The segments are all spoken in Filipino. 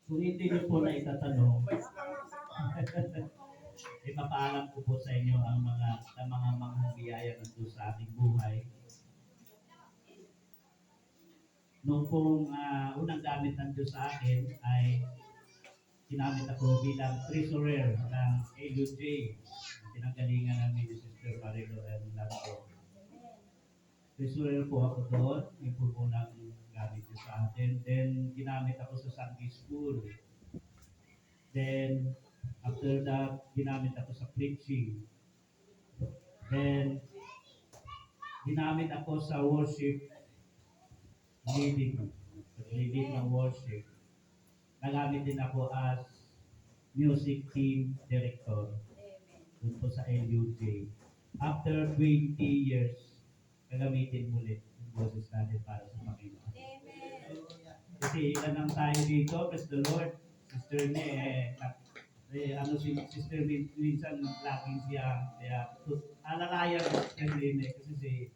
Kung hindi niyo po na itatanong, ipapaalam ko po sa inyo ang mga biyaya ng Diyos sa ating buhay. Noong pong unang gamit ng Diyos sa akin ay ginamit ako bilang treasurer ng AUJ, pinanggalingan namin ni Sister Marilo and Lando. Treasurer po ako doon, yung po unang gamit niyo sa akin. Then, ginamit ako sa Sunday School. Then, after that, ginamit ako sa preaching. Then, ginamit ako sa worship leading. Leading ng worship. Nagamit din ako as music team director doon po sa LUJ. After 20 years, gagamitin ulit yung boses natin para sa Panginoon. Kasi ilan lang tayo dito, praise the Lord. Sister si Sister minsan laging siya, kaya alalayan Sister kasi si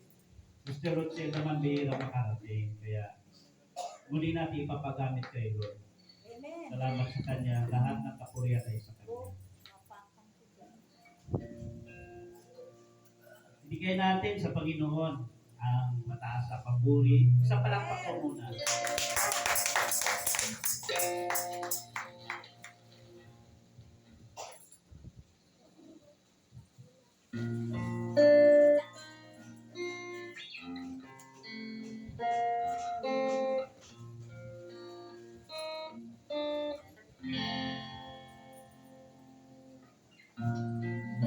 Sister Rochelle naman bihira makarating. Kaya muli natin ipapagamit kay Lord. Salamat sa Kanya, lahat ng kapurihan ay sa Kanya. Ibigay natin sa Panginoon ang mataas na pamburi. Isang palakpak po muna.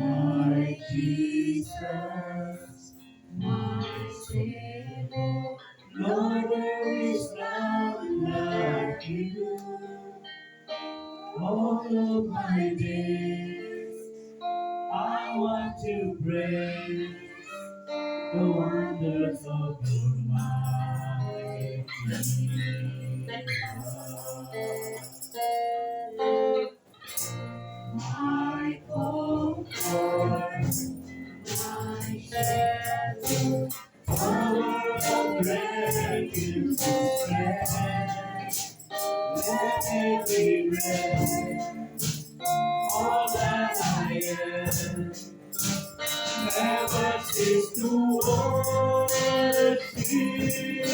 My Jesus, my Savior, Lord, there is none like you. All of my days, I want to praise the wonders of your mighty love. My comfort, my shelter, power of refuge to stand. Let me be ready, all that I am. Never cease to worship you.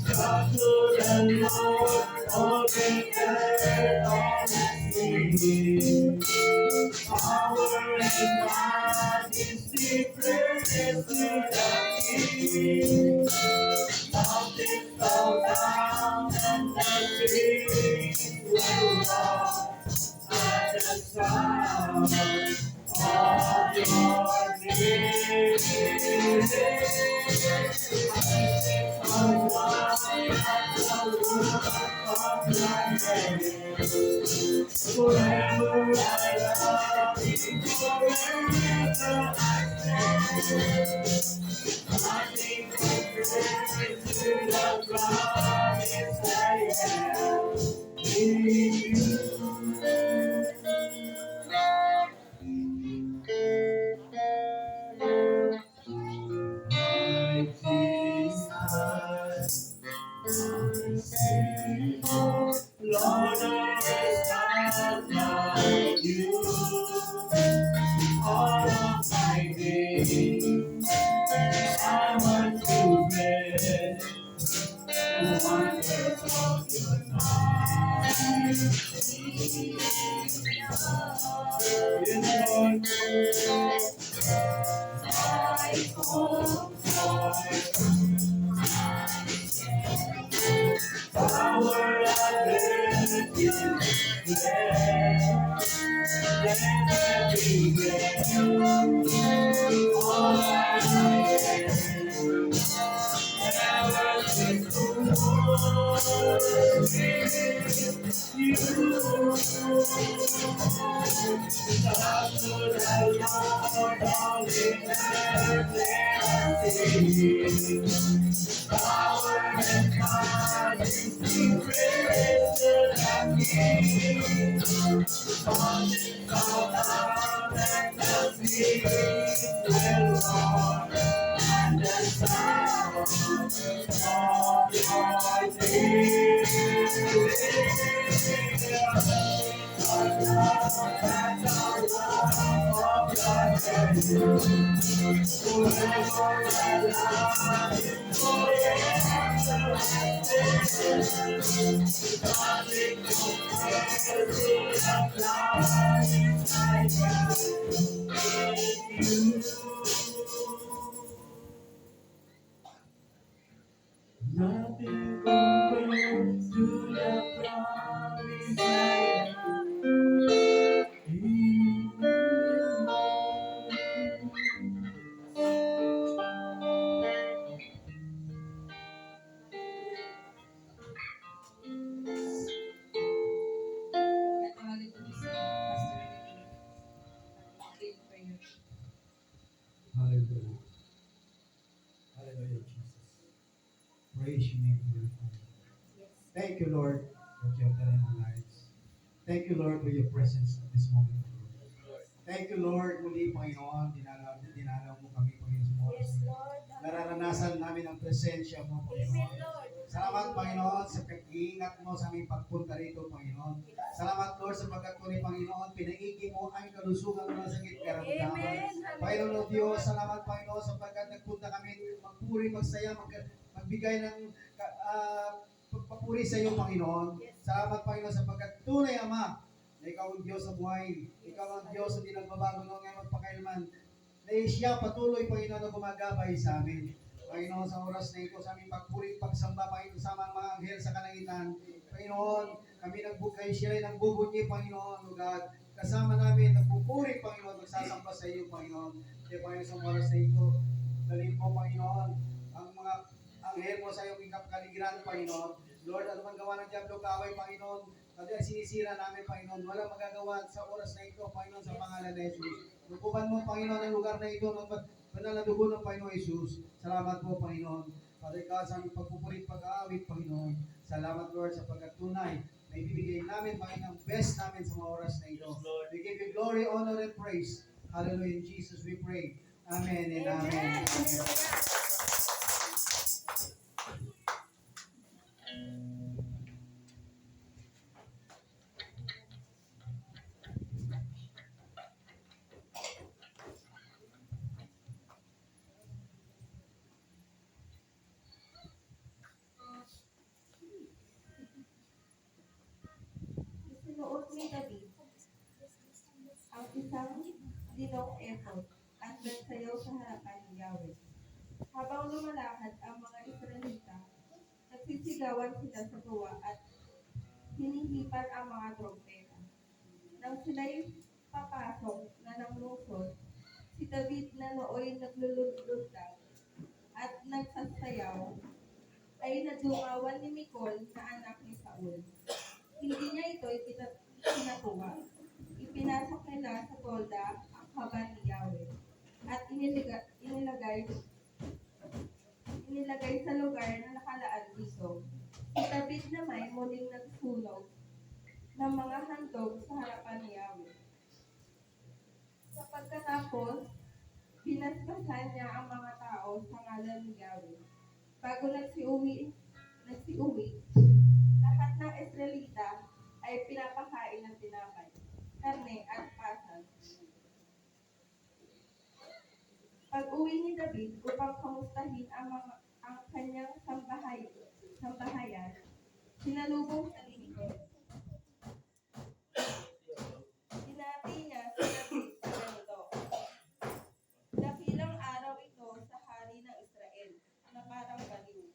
God, Lord and Lord, all the earth, all that we power and majesty, praise to the King. Mountains bow down and the trees will roar at the sound of your name. Forever I love you, forever I stand. I think I praise to the promise I am in you. My Jesus, my Savior, Lord, there is none like you. All of my days, I want to live the wonders of your power and liberty, let me be all that I am. Never cease to worship you. God, Lord, and Lord, all in earth, power and majesty, praise to the King. Mountains bow down and the seas will roar, and the sound of your Nothing compares to the promise I have in Hallelujah. Hallelujah, Jesus. Praise your name, dear Father. Thank you, Lord, for what you have done in our lives. Thank you, Lord, for your presence at this moment. Thank you, Lord, muli, Panginoon, dinalaw mo kami, Panginoon, sa oras na ito. Nararanasan namin ang presensya mo, Panginoon. Salamat, Panginoon, sa pag-iingat mo sa aming pagpunta rito, Panginoon. Salamat, Lord, sa pagkaturi, Panginoon, pinaigi mo ang kalusugan ng sakit karamdaman. Panginoon, O Diyos, salamat, Panginoon, sapagkat nagpunta kami magpuri, magsaya, magbigay ng pagpapuri sa iyo, Panginoon. Salamat, Panginoon, sapagkat tunay, Ama, na ikaw ang Diyos sa buhay. Ikaw ang Diyos na di nagbabago noong ngayon at pakailaman. Na siya patuloy, Panginoon, na gumagabay sa amin. Panginoon, sa oras na ito, sa aming pagpuri, pagsamba, Panginoon, kasama ang mga anghel sa kalangitan. Panginoon, kami nagbukay, sila ay nagbubunyi, Panginoon, O God. Kasama namin, nagpupuri, Panginoon, nagsasamba sa iyo, Panginoon. Kaya, Panginoon, sa oras na ito, dalhin mo, Panginoon, ang mga anghel mo sa iyong kapaligiran, Panginoon. Lord, ano man gawa ng Diablo, kaway, Panginoon, at sinisira namin, Panginoon. Walang magagawa sa oras na ito, Panginoon, sa pangalan ni Jesus. Lukuban mo, Panginoon, ang lugar na ito ng banal na dugo ng Panginoon Jesus. Salamat po, Panginoon. Father God, sa aming pagpupulit, pag-aawit, Panginoon. Salamat, Lord, sa pagkatunay na ibibigay namin, Panginoon, ang best namin sa mga oras na ito. We give you glory, honor, and praise. Hallelujah. In Jesus we pray. Amen and amen. Isinuot ni David ang isang dinong ephod at nagsayaw sa harapan ni Yahweh. Habang lumalakad ang mga Israelita, nagsisigawan sila sa tuwa at hinihipan ang mga trompeta. Nang sila'y papasok na ng lungsod, si David na nooy naglulundag at nagsasayaw ay nadungawan ni Mikol na anak ni Saul. Hindi niya ito pinatuwa. Ipinasok nila sa tolda ang haba ni Yahweh at inilagay sa lugar na nakalaan dito. Si David naman muling nagsunog ng mga handog sa harapan ni Yahweh. Sa pagkatapos, binasbasan niya ang mga tao sa ngalan ni Yahweh. Bago nagsiuwi, lahat ng Israelita ay pinapakain ng tinapay, karne at pasag. Pag-uwi ni David upang kamustahin ang kanyang sambahayan, sinalubong sa lingkod. Sinati niya si David sa ganito: dakilang araw ito sa hari ng Israel na parang baliw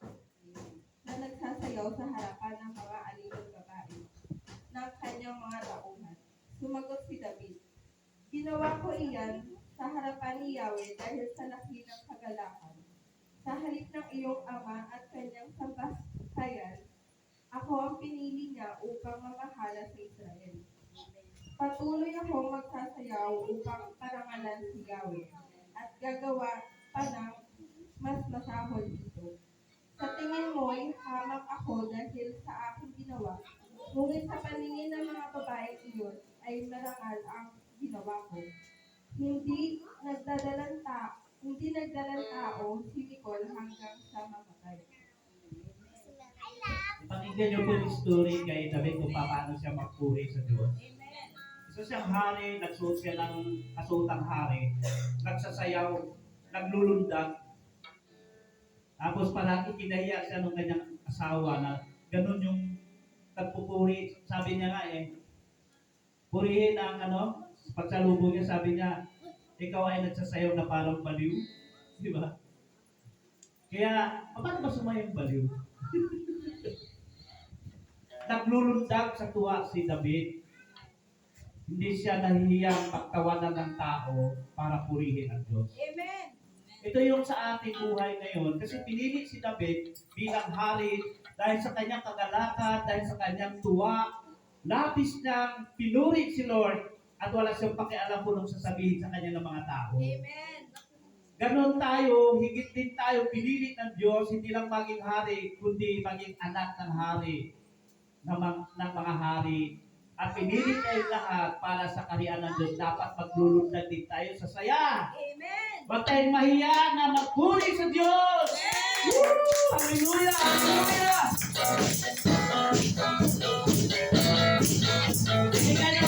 na nagsasayaw sa harapan ng mga alipong babae ng kanyang mga tauhan. Sumagot si David, ginawa ko iyan sa harapan ni Yahweh dahil sa laki ng kagalakan. Sa halip ng iyong ama at kanyang sambahayan, ako ang pinili niya upang mamahala sa Israel. Patuloy akong magsasayaw upang parangalan si Yahweh at gagawa pa ng mas masahol dito. Sa tingin mo'y hamak ako dahil sa aking ginawa, ngunit sa paningin ng mga babaeng iyon ay marangal ang ginawa ko. Hindi nagdalang tao si Nicole hanggang sa mamatay. Pakinggan niyo po yung story kay David kung paano siya magpuri sa Diyos. Amen. Isa siyang hari, nagsuot siya ng kasuotang hari, nagsasayaw, naglulundag, tapos parang ikinahiya siya ng kanyang asawa na ganun yung pagpupuri. Sabi niya nga purihin ang pagsalubong niya, sabi niya, ikaw ay nagsasayaw na parang baliw. Di ba? Kaya, paano ba sumayang baliw? Naglulundag sa tuwa si David. Hindi siya nahihiyang pagtawanan ng tao para purihin ang Diyos. Amen. Ito yung sa ating buhay ngayon. Kasi pinili si David bilang hari dahil sa kanyang kagalakan, dahil sa kanyang tuwa. Labis niyang pinuri si Lord at wala siyang pakialam kung anong sasabihin sa kanya ng mga tao. Amen. Ganon tayo, higit din tayo pinili ng Diyos, hindi lang maging hari, kundi maging anak ng hari, ng mga hari. At pinili tayo lahat para sa kaharian ng Diyos. Dapat maglulundag din tayo sa saya. Amen. Huwag tayong mahiya na magpuri sa Diyos. Woo! Hallelujah! Hallelujah! Hindi ka na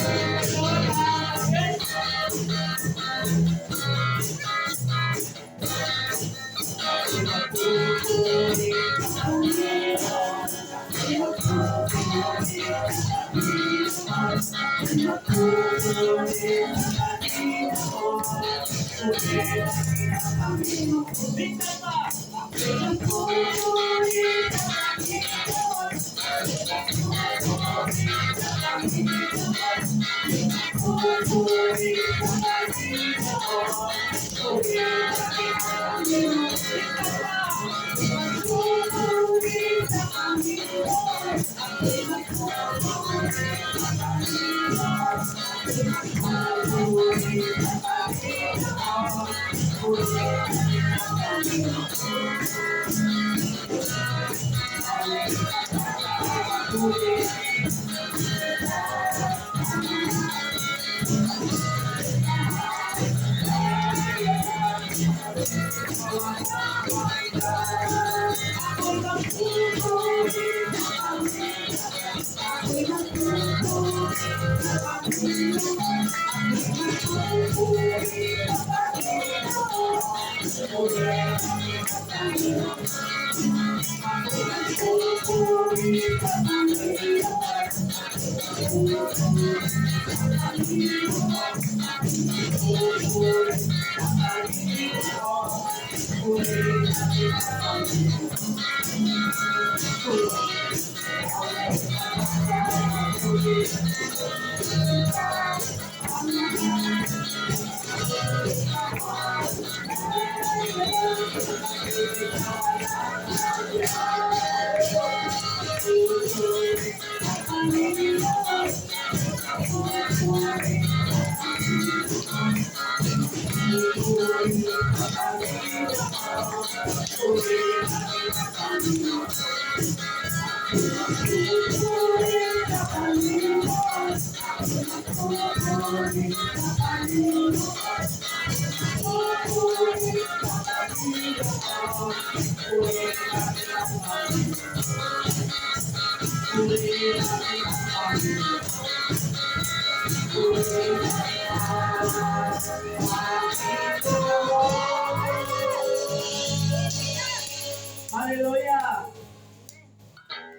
Hallelujah!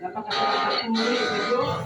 Napakasarap ng puri sa Diyos.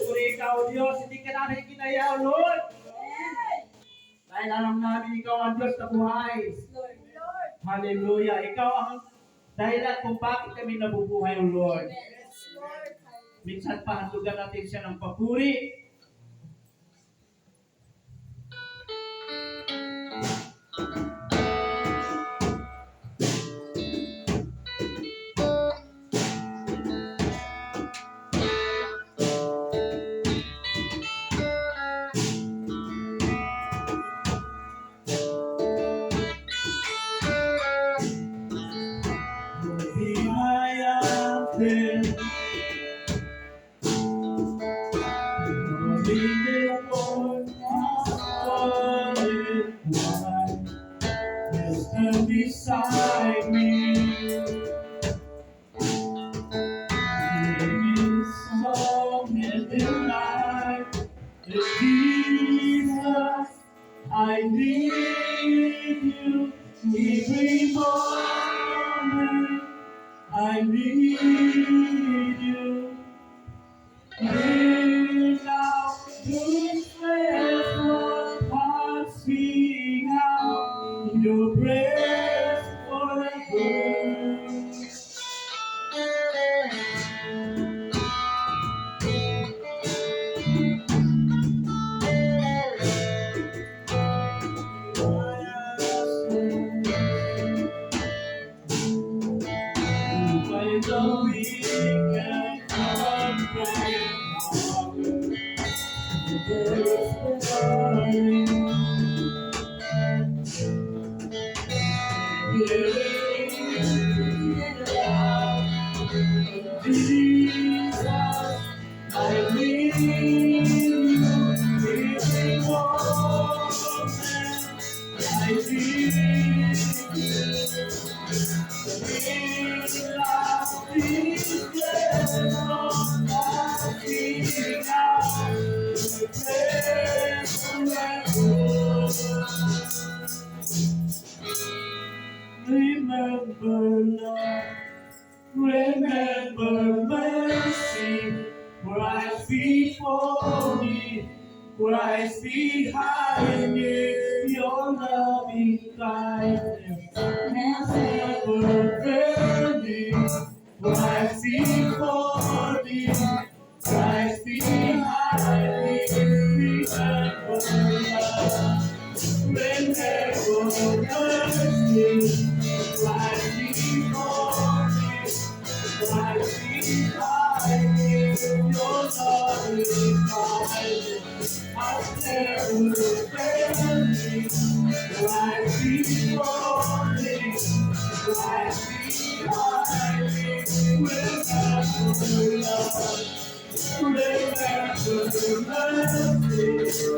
Kung ikaw, Diyos, hindi ka namin kinayaw, Lord. Dahil alam namin ikaw ang Diyos na buhay. Hallelujah. Ikaw ang dahilan kung bakit kami nabubuhay, O Lord. Minsan pa handugan natin siya ng papuri. Be my anthem. Be the one stand beside me. This song and the night, Jesus, I need you every morning. I need you. Bring out this faithful heart, sing out your praise forever. By the weekend, I'm praying Jesus, I need you every moment. I need you. In love, this day, Lord, I feel now. Remember love, remember mercy, Christ before me, Christ behind me. Your loving kindness has never failed me. Christ before me, Christ behind me. Remember love, remember mercy. Christ before me, Christ behind me. Your loving kindness has never failed me. Christ before me, Christ behind me. Remember love, remember mercy.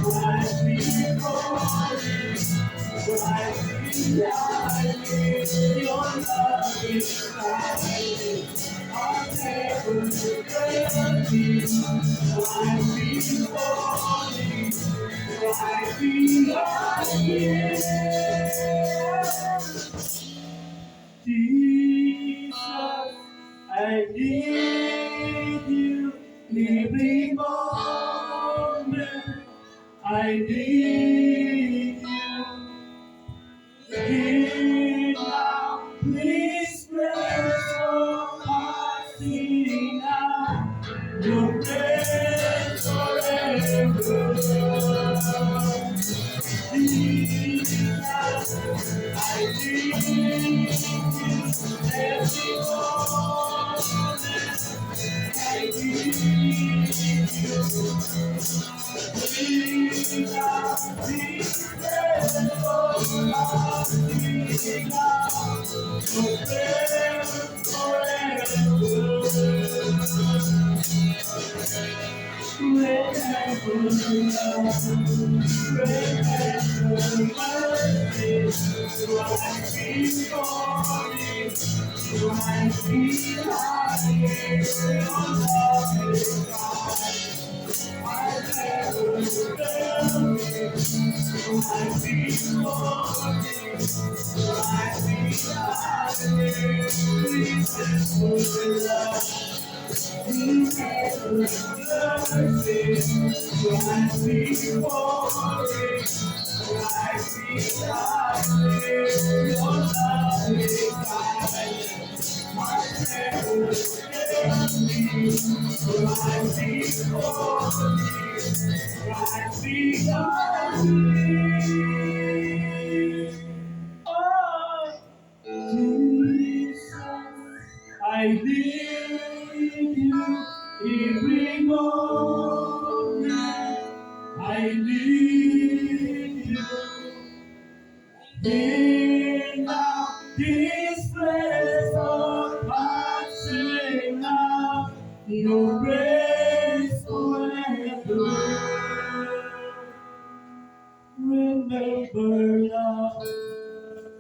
Christ before me, Christ behind me. Your love is kindness, I'll never forget me. Christ before me, Christ behind me. Jesus, I need you every moment. I need you. Here now, please pray for passing out. Your grace forever. Jesus, I need you every moment. I need you. Please, please, pray for passing out. Your grace forever. Remember love, remember mercy. Right before me, right behind me. Your love is kind. I never fail me. Right before me, right behind me. Remember love. Remember mercy, right before me, right behind me. Your love is kindness, I never fail me. Right before me, right behind me. Oh, Jesus, I need you every moment. I need you in now this place of passing now. Your grace forever. Remember love.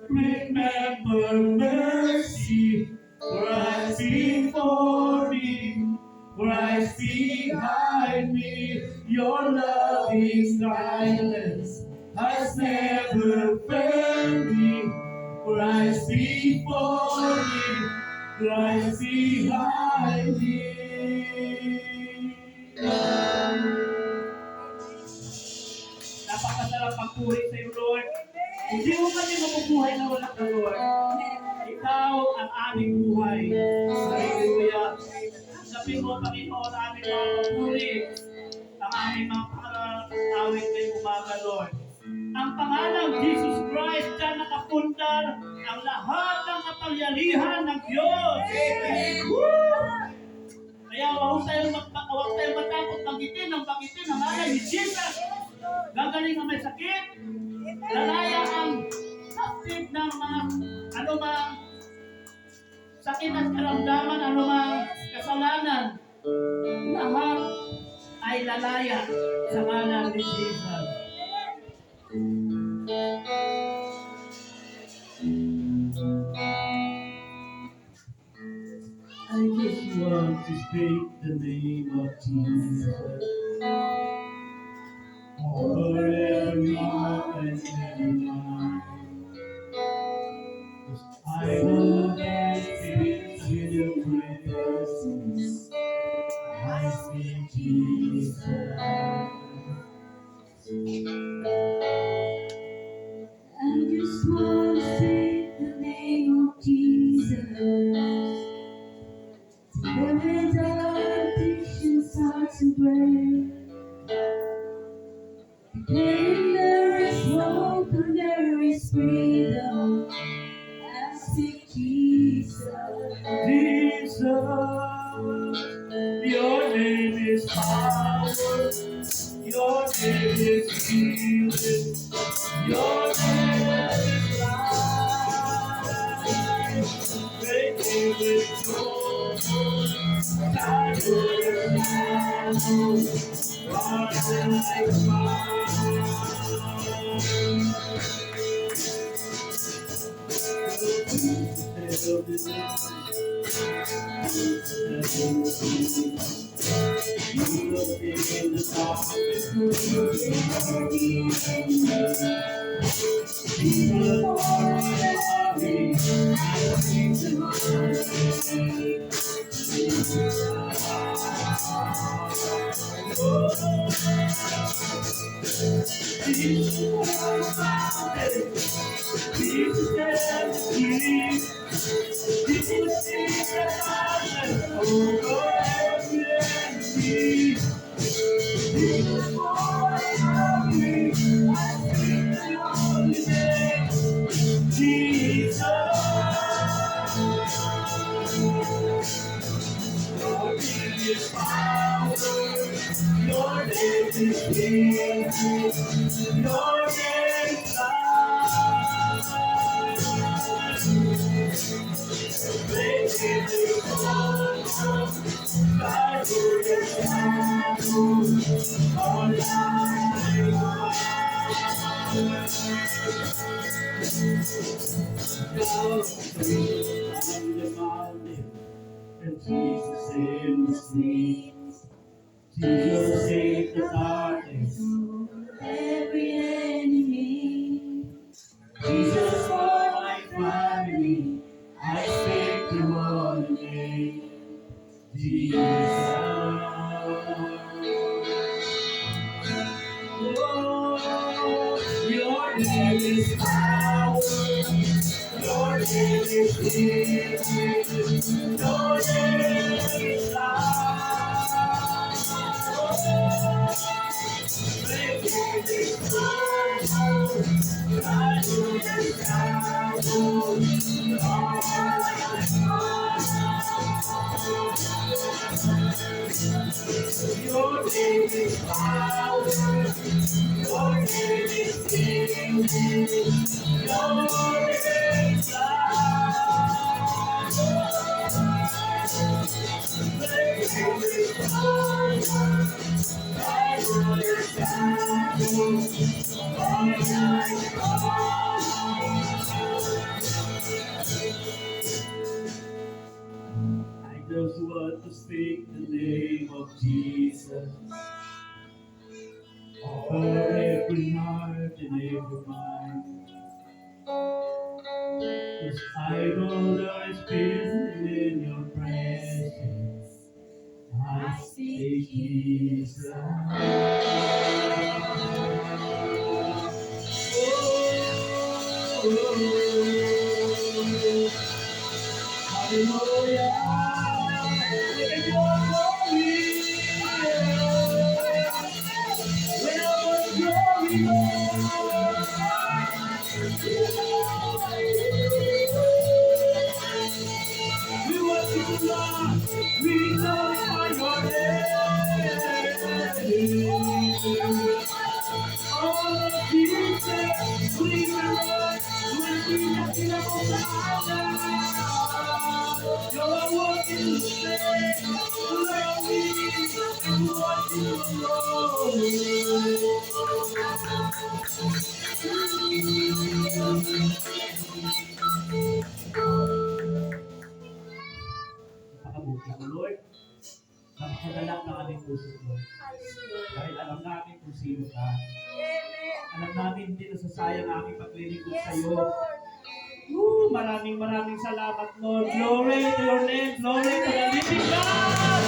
Remember mercy, Christ before me, Christ behind me. Your loving kindness has never failed me. Christ before me, Christ behind me. Napakasarap pagpuri sa iyo, Lord. Hindi mo kami mabubuhay na wala ka, Lord. Ikaw ang aming buhay. Hallelujah. Sabihin mo, Panginoon, aming mga papuri, ang aming mga awit ngayong umaga, Lord. Ang pangalang Jesus Christ, dyan nakapundar ang lahat ng kapangyarihan ng Diyos. Woo! Kaya huwag tayong matakot banggitin ang ngalan ni Jesus. Gagaling ang may sakit, lalaya ang sakit ng mga anumang sakit at karamdaman, anumang kasalanan. Lahat ay lalaya sa ngalan ni Jesus. I just want to speak the name of Jesus over every heart and every mind. I will dance with your presence. I speak Jesus. freedom. I speak Jesus. Jesus, your name is power, your name is healing, your name is life. Great name is joy, God will like Jesus, your name is power, your name is healing, your name is life. Great is your God will all and Jesus in the streets. Jesus saved the darkness. Every enemy. Jesus for my family. I speak the one name. Jesus. Oh, your name is power. Your name is healing. Your name is life. Make it I will your name is power. Your name is healing. Your name is I just want to speak the name of Jesus over every heart and every mind. 'Cause I know there is peace in your presence. I speak Jesus. Hallelujah. Give your glory. When I was glory, we worship you, Lord. We glorify your name. Oh, Jesus, we Lord, when we have been able to you're working to stay, glory, and what you Napakabuti mo, Lord. Napakadalak na aming puso, Lord. Dahil alam namin kung sino ka. Alam namin hindi nasasayang ang aming paglilingkod sa iyo. Maraming salamat, Lord. Glory to your name. Glory to the living God.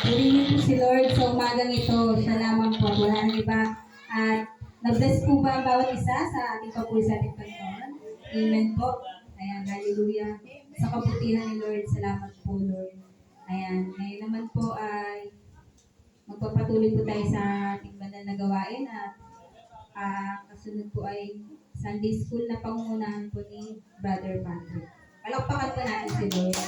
Purihin po si Lord sa umagang ito. Siya lamang po. Wala nang iba. At na-bless po po ba ang bawat isa sa ating papuri sa ating Panginoon? Amen po. Ayan, hallelujah. Sa kabutihan ni Lord, salamat po Lord. Ayan, ngayon naman po ay magpapatuloy po tayo sa ating banal na gawain at kasunod po ay Sunday School na pangungunahan po ni Brother Patrick. Palakpakan po natin si Lord.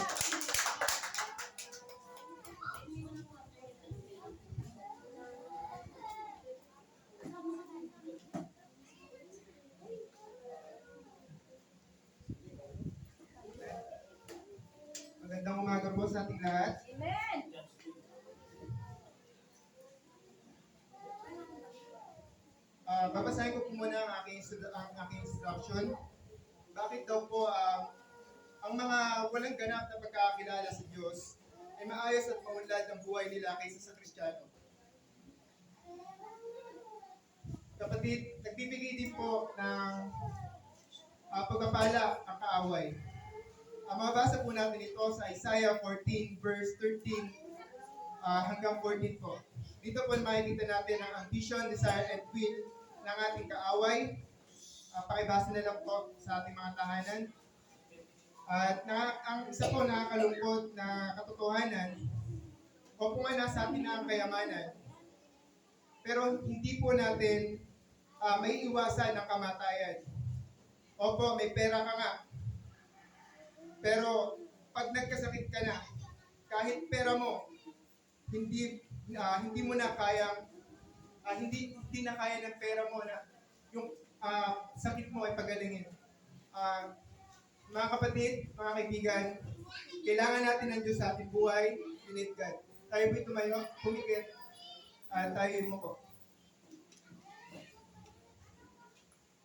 Magandang umaga po sa ating lahat. Amen! Babasahin ko po muna ang aking instruction. Bakit daw po ang mga walang ganap na pagkakakilala sa Diyos ay maayos at maunlad ang buhay nila kaysa sa Kristiyano? Kapatid, nagbibigay din po ng pagpapala ang kaaway. Mabasa po natin ito sa Isaiah 14 verse 13 hanggang 14 po. Dito po makikita natin ang ambition, desire, and will ng ating kaaway. Pakibasa na lang po sa ating mga tahanan. At ang isa po nakakalungkot na katotohanan, o kung nasa atin na ang kayamanan, pero hindi po natin may iwasan ang kamatayan. Opo, may pera ka nga. Pero pag nagkasakit ka na, kahit pera mo, hindi mo na kayang hindi na kaya ng pera mo na yung sakit mo ay pagalingin. Mga kapatid, mga kaibigan, kailangan natin ng Diyos sa ating buhay. We need God. Tayo po'y tumayo, pumikit, tayo mo po.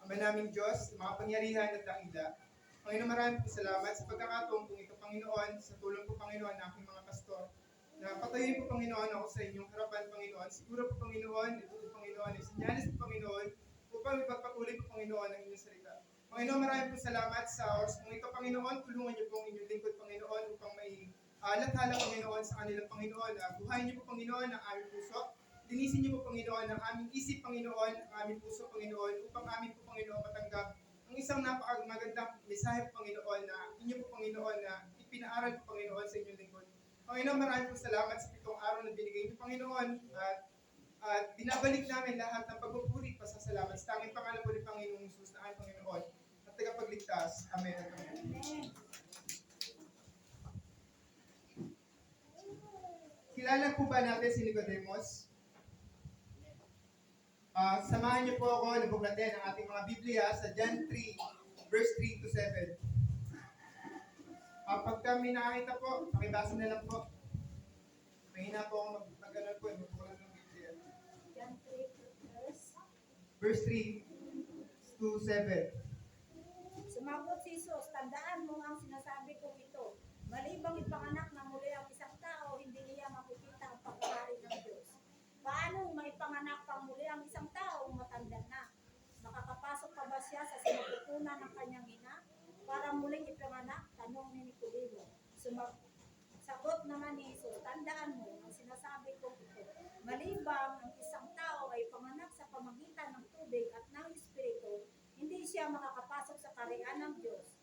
Ama naming Diyos, mga pangyarihan at dakila, Panginoon, maraming po salamat sa pagkakataon po ito, Panginoon, sa tulong po, Panginoon, ng aking mga pastor, na patayin po, Panginoon, ako sa inyong harapan, Panginoon. Siguro po, Panginoon, ito po, Panginoon, ay sinyalis po, Panginoon, upang ipagpatuloy po, Panginoon, ang inyong salita. Panginoon, maraming po salamat sa oras po ito, Panginoon. Tulungan niyo po ang inyong lingkod, Panginoon, upang may lathala, Panginoon, sa kanilang Panginoon. Buhayin niyo po, Panginoon, ang aming puso. Linisin niyo po, Panginoon, ang aming isip, Panginoon, ang aming puso, Panginoon, upang amin po, Panginoon, matanggap ang isang napakagandang mensahe, Panginoon, na inyo po, Panginoon, na ipinaaral po, Panginoon, sa inyong lingkod. Panginoon, maraming po salamat sa 7 araw na binigay niyo, Panginoon, at binabalik namin lahat ng pagpupuri at pasasalamat sa tanging pangalan po ni Panginoong Jesus na aming Panginoon at tagapagligtas. Amen at amen. Kilala po ba natin si Nicodemus? Samahan niyo po ako na buklatin ang ating mga Biblia sa John 3, verse 3 to 7. Pag kami nakakita po, pakibasa na lang po. Mahina po ako mag-ganon po, magbukulan ng Biblia. John 3, Verse 3 to 7. Sumagot si Jesus, tandaan mo ang sinasabi kong ito. Malibang ipanganak na muli ang isang tao, hindi niya makikita ang pagkakari ng Diyos. Paano maipanganak pang muli ang isang tao matanda na? Makakapasok pa ba siya sa sinupupunan ng kanyang ina para muling ipanganak? Tanong ni Nicodemo. Sagot naman ni Jesus, tandaan mo ang sinasabi kong ito. Malibang ang isang tao ay panganak sa pamagitan ng tubig at ng Espiritu, hindi siya makakapasok sa kaharian ng Diyos.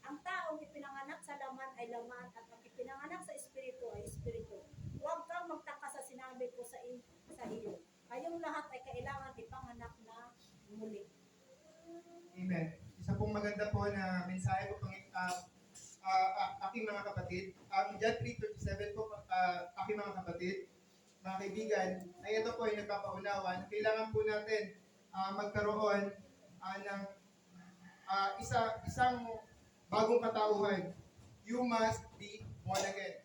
Ang taong ipinanganak sa laman ay laman at ang ipinanganak sa Espiritu ay Espiritu. Huwag kang magtaka sa sinabi ko sa iyo. Kayong lahat ay kailangan ipanganak na muli. Amen. Isa pong maganda po na mensahe po aking mga kapatid. John 3:37 po, aking mga kapatid, mga kaibigan, ay ito po ay nagpapaunawa. Kailangan po natin magkaroon ng isang bagong katauhan. You must be born again.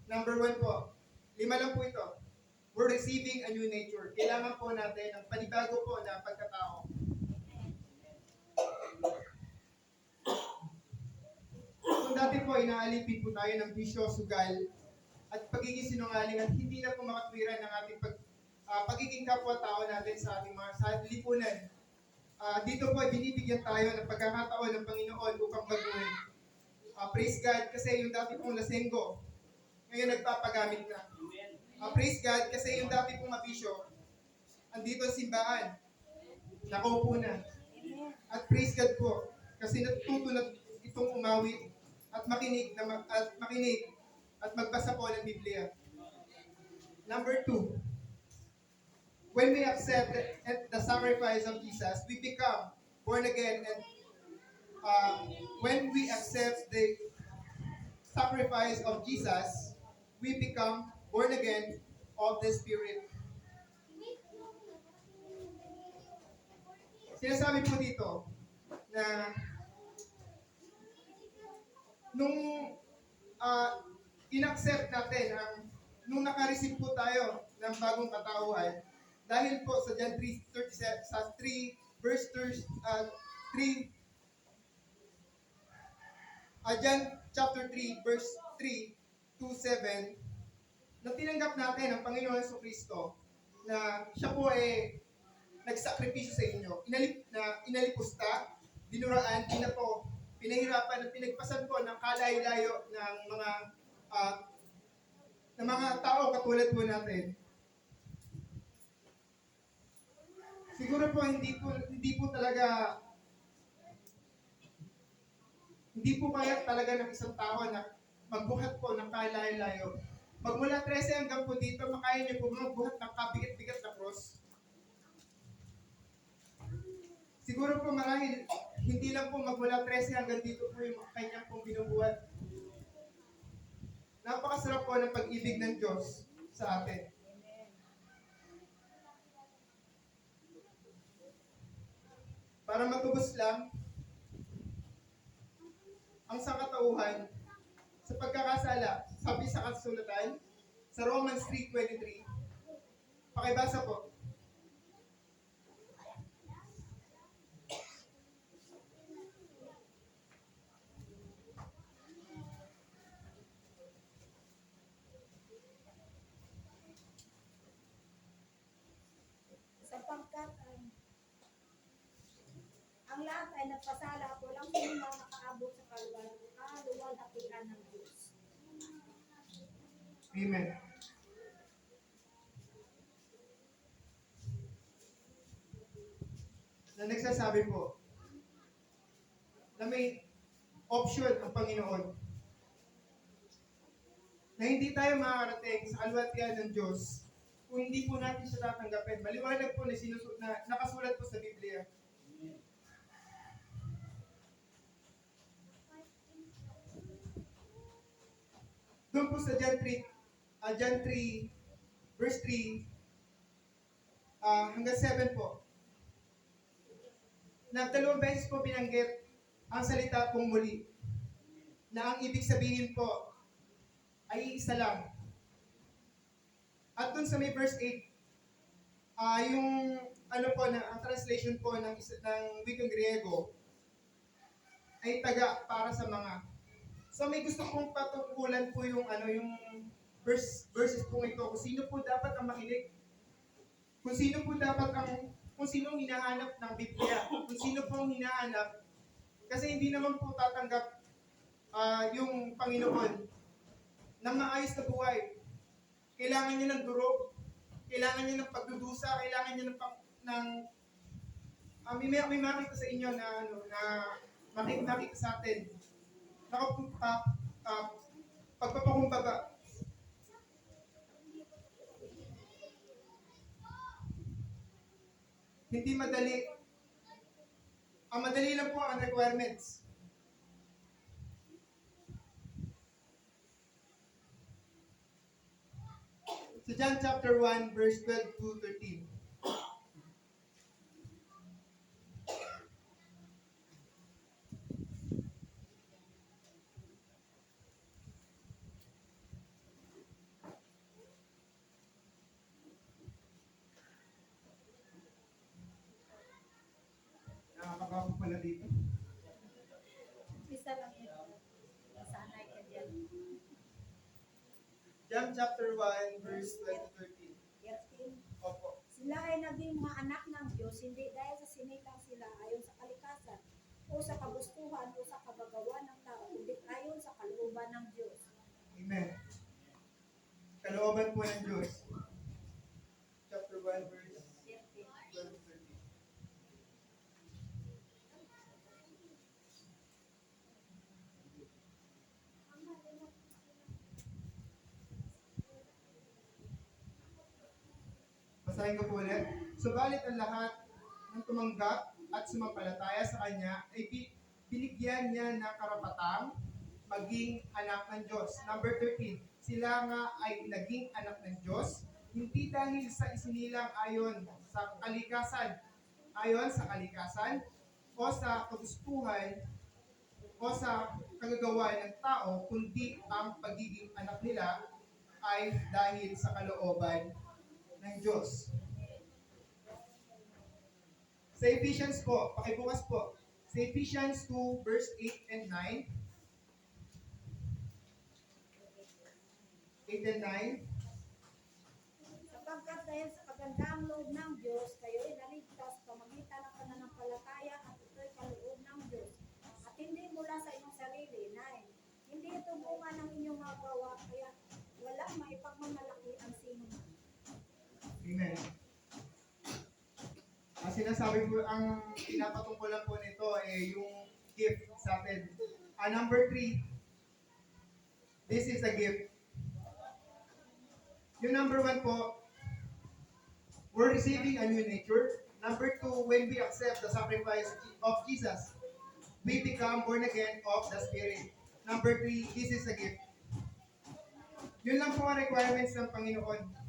Number 1 po, 5 lang po ito. We're receiving a new nature. Kailangan po natin ng panibago po na pagkatao. Kung dati po, inaalipin po tayo ng bisyo, sugal, at pagiging sinungaling at hindi na po makatwiran ng ating pagiging kapwa-tao natin sa ating sa lipunan. Dito po, binibigyan tayo ng pagkakataon ng Panginoon upang baguhin. Praise God, kasi yung dati pong lasenggo, ngayon nagpapagamit na. Praise God, kasi yung dati pong mabisyo, andito ang simbahan. Nakaupo na. Amen. At praise God po kasi natututo na itong umawit at makinig at magbasa po ng Biblia. Number 2, when we accept the sacrifice of Jesus, we become born again. And when we accept the sacrifice of Jesus, we become born again of the Spirit. Sinasabi po dito na nung in-accept natin nung naka-receive po tayo ng bagong katauhan, dahil po sa John 3:37 sa 3 verse 3 John chapter 3 verse 3 to 7, na tinanggap natin ang Panginoon Jesucristo na siya po ay nagsakripisyo sa inyo. Inalipusta, dinuraan, pinahirapan at pinagpasan po ng kalayo-layo ng mga tao katulad po natin. Siguro po hindi po kaya talaga ng isang tao na magbuhat po ng kalayo-layo. Magmula 13 hanggang po dito, makaya niyo po magbuhat ng kabigat-bigat na cross. Siguro po marahil, hindi lang po magmula 13 hanggang dito po yung kanyang pong binubuhat. Napakasarap po ng pag-ibig ng Diyos sa atin. Para matubos lang, ang sangkatauhan sa pagkakasala, sabi sa kasulatan, sa Romans 3:23, pakibasa po. Sapagkat ang lahat ay nagpasala, walang sino na nakaabot sa kaluwalhatian ng Diyos. Amen. Na nagsasabi po na may option ang Panginoon na hindi tayo makakarating sa kaluwalhatian ng Diyos kung hindi po natin siya tatanggapin. Maliwanag po na nakasulat po sa Biblia. Doon po sa John 3 verse 3 hanggang 7 po. Na 2 beses po binanggit ang salita pong muli. Na ang ibig sabihin po ay isa lang. At dun sa may verse 8, yung ang translation po ng wikang Griego ay taga para sa mga. So may gusto kong patungkulan po yung verses po ito, kung sino po dapat ang makinig. Kung sinong hinahanap ng Biblia, kung sino po ang hinahanap, kasi hindi naman po tatanggap yung Panginoon ng maayos na buhay. Kailangan niya ng durog, kailangan niya ng pagdudusa, kailangan niya may makita sa inyo na makita sa atin. Pagpapakumbaba. Hindi madali. Ang madali lang po ang requirements. Sa John chapter 1, verse 12 to 13. Nakakakapo pala dito. Isa lang yun. Sanay ka dyan. John chapter 1, verse 12 to 13. 13. Opo. Sila ay naging mga anak ng Diyos, hindi dahil sa sinilang sila ayon sa kalikasan, o sa kagustuhan, o sa kabagawan ng tao, kundi ayon sa kalooban ng Diyos. Amen. Kalooban po ng Diyos. Chapter 1, verse 12 to 13. Basahin ko po ulit. Subalit ang lahat ng tumanggap at sumampalataya sa Kanya ay binigyan niya ng karapatang maging anak ng Diyos. Number 13, sila nga ay naging anak ng Diyos, hindi dahil sa isinilang ayon sa kalikasan, o sa kagustuhan, o sa kagagawa ng tao, kundi ang pagiging anak nila ay dahil sa kalooban ng Diyos. Sa Ephesians po, pakibukas po. Sa Ephesians 2 verse 8 and 9. 8 and 9. Sapagkat dahil sa kagandahang loob ng Diyos, kayo'y naligtas pamagitan ng pananampalataya at ito'y kaloob ng Diyos. At hindi mula sa inyong sarili, 9. Hindi ito bunga ng inyong mga gawa, kaya walang maipagmamalaki ang sino man. Amen. Ang sinasabi ko, ang pinapatungkulan po nito ay yung gift sa atin. Number 3, this is a gift. Yung number 1 po, we're receiving a new nature. Number 2, when we accept the sacrifice of Jesus, we become born again of the Spirit. Number 3, this is a gift. Yun lang po ang requirements ng Panginoon.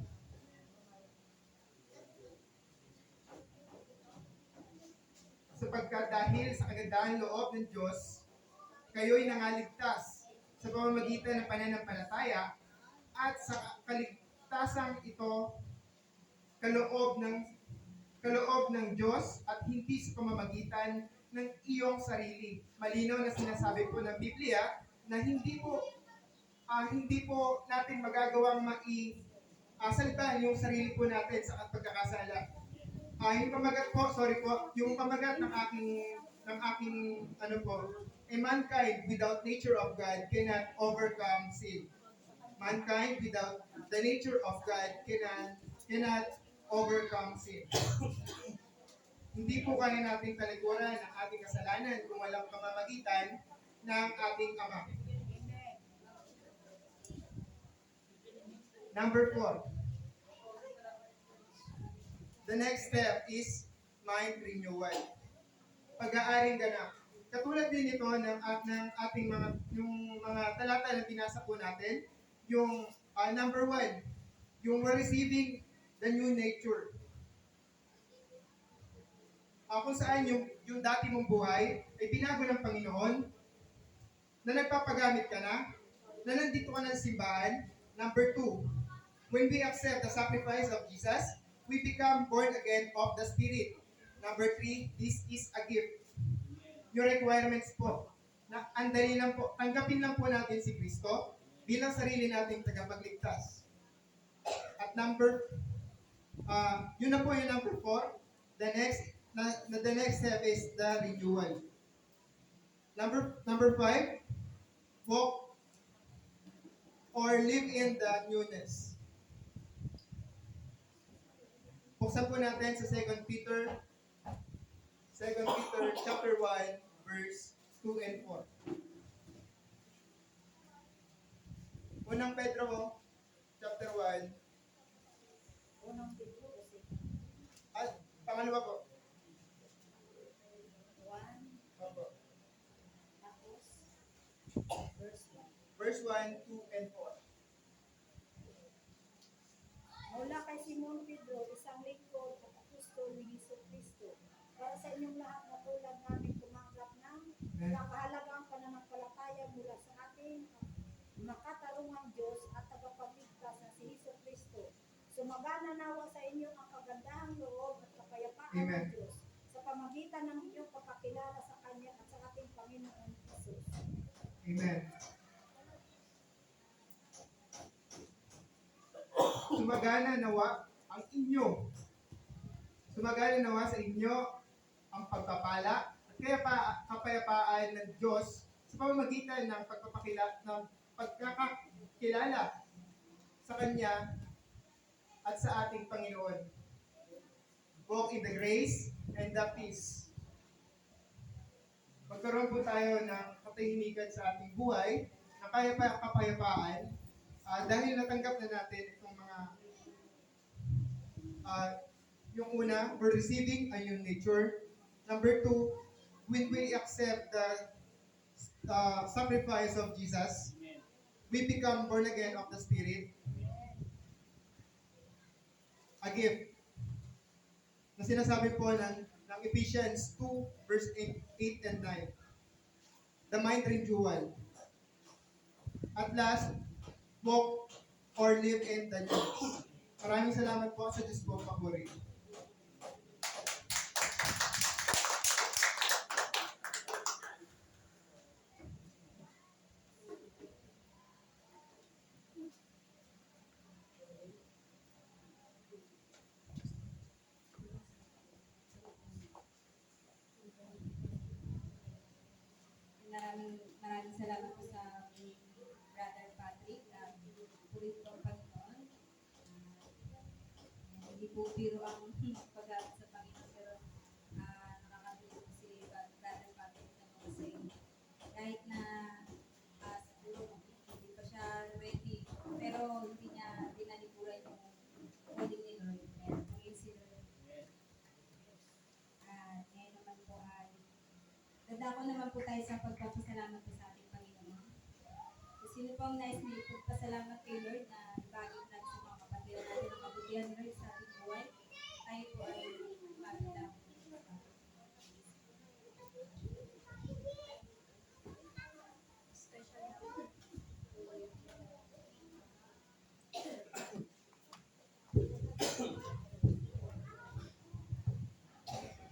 Sapagkat dahil sa kagandahan loob ng Diyos, kayo'y nangaligtas sa pamamagitan ng pananampalataya at sa kaligtasang ito kaloob ng Diyos at hindi sa pamamagitan ng iyong sarili. Malinaw na sinasabi po ng Biblia na hindi po natin magagawang salbahan yung sarili po natin sa pagkakasala. Yung pamagat ng aking mankind without nature of God cannot overcome sin. Mankind without the nature of God cannot overcome sin. Hindi po kaya nating talikuran ang ating kasalanan kung walang pamamagitan ng ating Ama. Number 4. The next step is mind renewal. Pag-aaring ganap. Katulad din ito ng ating mga talata na binasa po natin, yung number 1, yung we're receiving the new nature. Kung saan yung dati mong buhay ay binago ng Panginoon, na nagpapagamit ka na nandito ka ng simbahan. Number 2, when we accept the sacrifice of Jesus, we become born again of the Spirit. Number 3, this is a gift. Yung requirements po, na andali lang po, tanggapin lang po natin si Kristo bilang sarili nating tagapagligtas. At yun na po yung number 4. The next step is the renewal. Number 5, walk or live in the newness. Buksan po natin sa 2 Peter chapter 1 verse 2 and 4. Unang Pedro chapter 1 Unang Pedro kasi at pangalawa po. 1, Opo. tapos verse 1. Verse 1, 2 and 4. Mula kay Simon Pedro, isang lingkod at apostol ni Jesucristo, para sa inyong lahat na tulad namin tumanggap ng nakahalagang pananampalataya mula sa ating makatarungang Diyos at tagapagligtas na si Jesucristo. Sumagana nawa sa inyo ang kagandahang loob at kapayapaan Amen. ng Diyos sa pamagitan ng inyong pagkakilala sa Kanya at sa ating Panginoon Jesus. Amen. Sumagana nawa sa inyo ang pagpapala at kapayapaan ng Diyos sa pamamagitan ng pagkakakilala sa Kanya at sa ating Panginoon. Walk in the grace and the peace. Magkaroon po tayo ng katahimikan sa ating buhay, ng kapayapaan, dahil natanggap na natin itong mga Yung una, we're receiving a new nature. Number two, when we accept the sacrifice of Jesus, we become born again of the Spirit, a gift na sinasabi po ng Ephesians 2 verse 8 and 9. The mind renewal. At last, walk or live in the church. Maraming salamat po sa Diyos po, papuri. Maraming salamat po sa Brother Patrick. Pulit po ang Panginoon. Hindi po biro ang pag-aaral sa Panginoon, pero nakakatulong si Brother Patrick na po kasi kahit na siguro hindi pa siya ready, pero hindi niya dinalikuran yung calling ni Lord. Ayan, pangin si Lord. Ngayon naman po ay dadako naman po tayo sa pagpapasalamat po sa ating Panginoon. So, sino po ang nais na ipagpasalamat kay Lord na ibagay natin sa mga kapatid natin ang kabutihan ni Lord sa ating buhay? Tayo po ay mapila.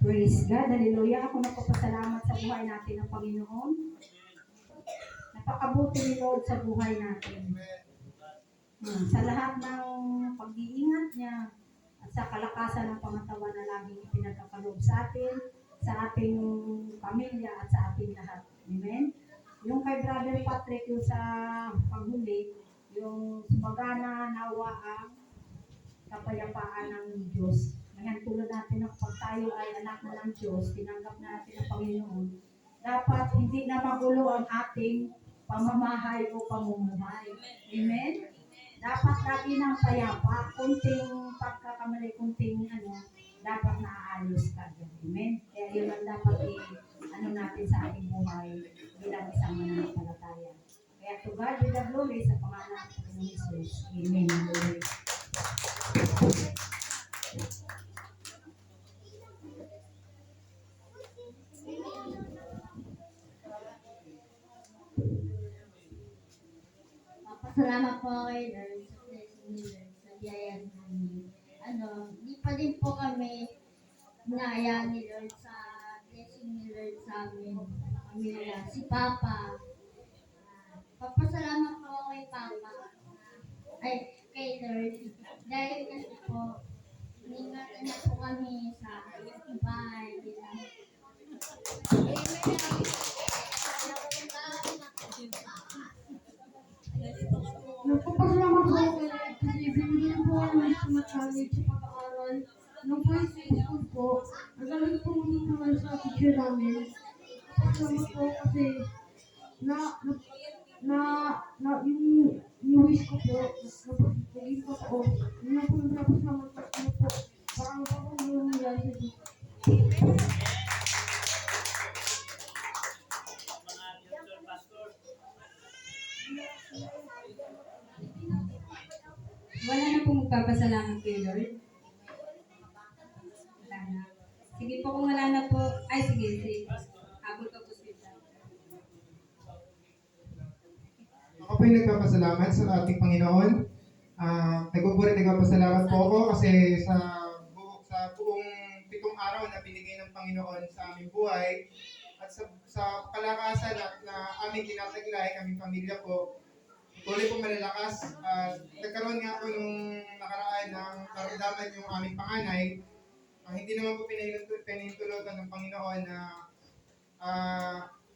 Praise God, hallelujah. Ako nagpapasalamat sa buhay natin ng Panginoon. Napakabuti ni Lord sa buhay natin. Sa lahat ng pag-iingat niya at sa kalakasan ng pangatawan na laging ipinagkakaloob sa atin, sa ating pamilya at sa ating lahat. Amen? Yung kay Brother Patrick, yung sa paghuli, yung sumagana nawa ang kapayapaan ng Diyos. Ngayon, tulad natin ng pag tayo ay anak na ng Diyos, tinanggap natin ang Panginoon, dapat hindi na magulo ang ating pamamahay o pamumuhay. Amen? Dapat lagi ng payapa, kunting pagkakamali, kunting dapat naaayos ka dyan. Amen? Kaya yun ang dapat natin sa ating buhay bilang isang mananampalataya. Kaya to God be the glory sa pangalan ng Panginoon Jesus. Amen. Amen. Salamat po kay Lord sa blessing ni Lord sa biyaya namin. Di pa din po kami naya ni Lord sa blessing ni Lord sa amin. Kami nila, si Papa. Papasalamat po kay Papa. Ay, kay Lord. Dahil kasi po, iningatan na po kami sa bahay. Nagpapasalamat po ako kasi binigyan po ako ng sumatawid sa pag-aaral. Nung po sa school po, ang galing po magtutulungan sa teacher namin. Nagpapasalamat po kasi yung wish ko po, naging ko po. Yun lang po yung nagpapasalamat po. Parang po kung yung nangyari sa Diyos. Wala na pong magpapasalamat kay Lord. Wala na. Sige po kung wala na po. Ay, sige. Habol ka po sila. Ako po yung nagpapasalamat sa ating Panginoon. Nagpapasalamat po ako kasi sa buong 7 araw na binigay ng Panginoon sa aming buhay at sa kalakasan na aming kinataglay, aming pamilya ko, tuloy po malalakas. Nagkaroon nga po nung nakaraan ng naramdaman yung aming panganay. Hindi naman po pinahintulutan ng Panginoon na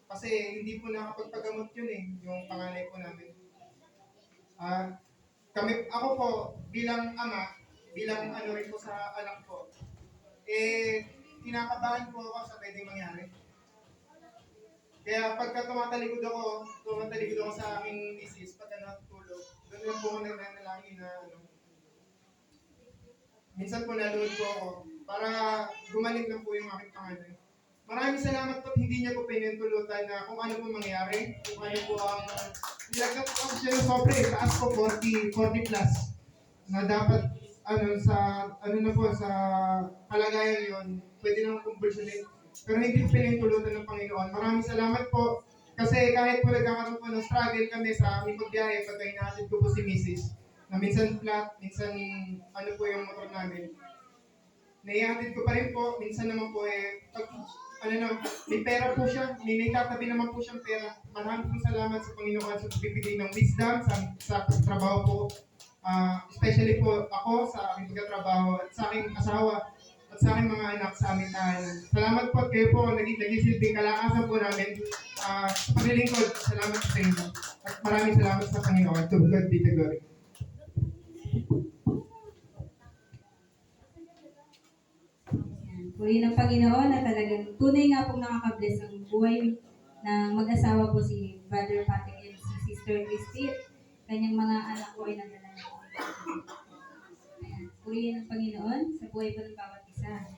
kasi hindi po nakapagpagamot yun yung panganay po namin. Ako po bilang ama, bilang rin po sa anak ko, kinakabahan po ako sa pwedeng mangyari. Kaya pagka tumatalikod ako sa aking misis, pagka natutulog, doon lang po ako nagdadalangin na minsan po nanood po ako para gumaling lang po yung aking panganay. Maraming salamat po at hindi niya po pinintulutan na kung ano po mangyari, kung ano po ang nilagyan po kasi siya ng sobre, taas po 40 plus na dapat ano na po sa kalagayan yon pwede naman kumpulsionin. Pero hindi po pinintulutan ng Panginoon. Maraming salamat po kasi kahit po nagkakaroon po ng struggle kami sa aming pagbiyahe pagka hinahatid ko po si Mrs. na minsan flat, minsan ano po yung motor namin. Naihatid ko pa rin po, minsan naman po pag, may pera po siya, may naitatabi naman po siyang pera. Maraming po salamat sa Panginoon sa pagbibigay ng wisdom sa pagtrabaho po. Especially po ako sa aking pagkatrabaho at sa aking asawa at sa aking mga anak sa aming tahanan. Salamat po at kayo po naging silbing kalakasan po namin sa paglilingkod. Salamat sa inyo. At maraming salamat sa Panginoon. To God be the glory. Yan. Purihin ng Panginoon na talagang tunay nga pong nakaka-bless ang buhay ng mag-asawa po si Brother Patrick and si Sister Christy. Kanyang mga anak po ay nagdala. Ayan. Purihin ng Panginoon sa buhay po ng bawat isa.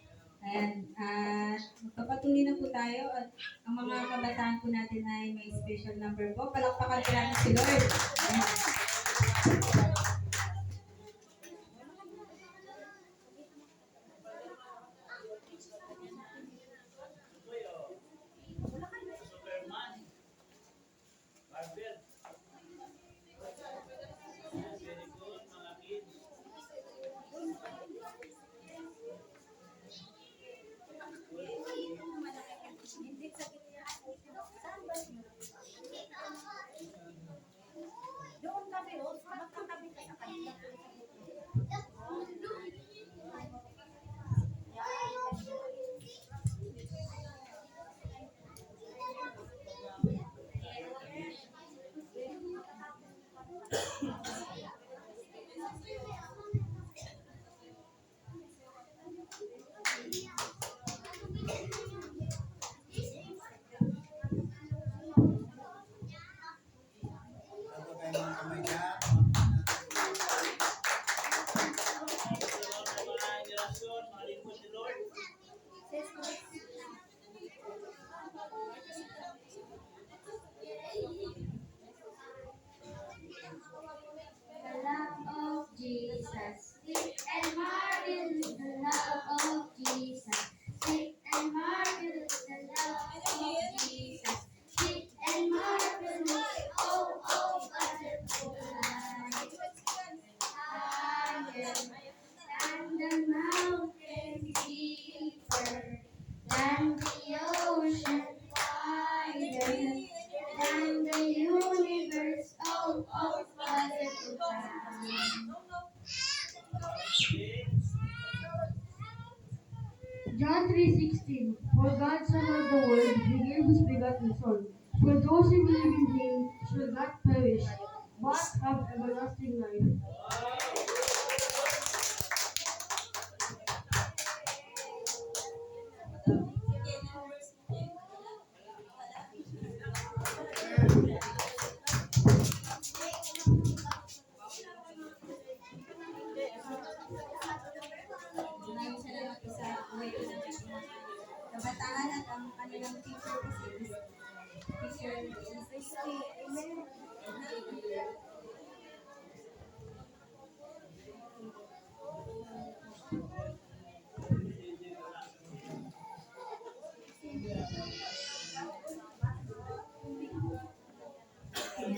Ayan. At magpapatuloy na po tayo at ang mga kabataan po natin ay may special number po. Palakpakan po natin si Lord. Ayan. Hindi sa gitna. Saan ba yun? Doon kami, magkatabi ka sa kanila. The love of Jesus. Sweet and marvelous, the love of Jesus. Sweet and marvelous, the love of Jesus. Sweet and marvelous, oh, oh, wonderful life. Higher than the mountain deeper, than the ocean wider, than the universe, oh, oh, wonderful time. John 3:16. For God so loved the world, he gave his begotten Son. For those who believe in him shall not perish, but have everlasting life. Maraming salamat po sa buhay po ng ating mga kabataan at ang kanilang teacher po si Teacher Christy. Amen.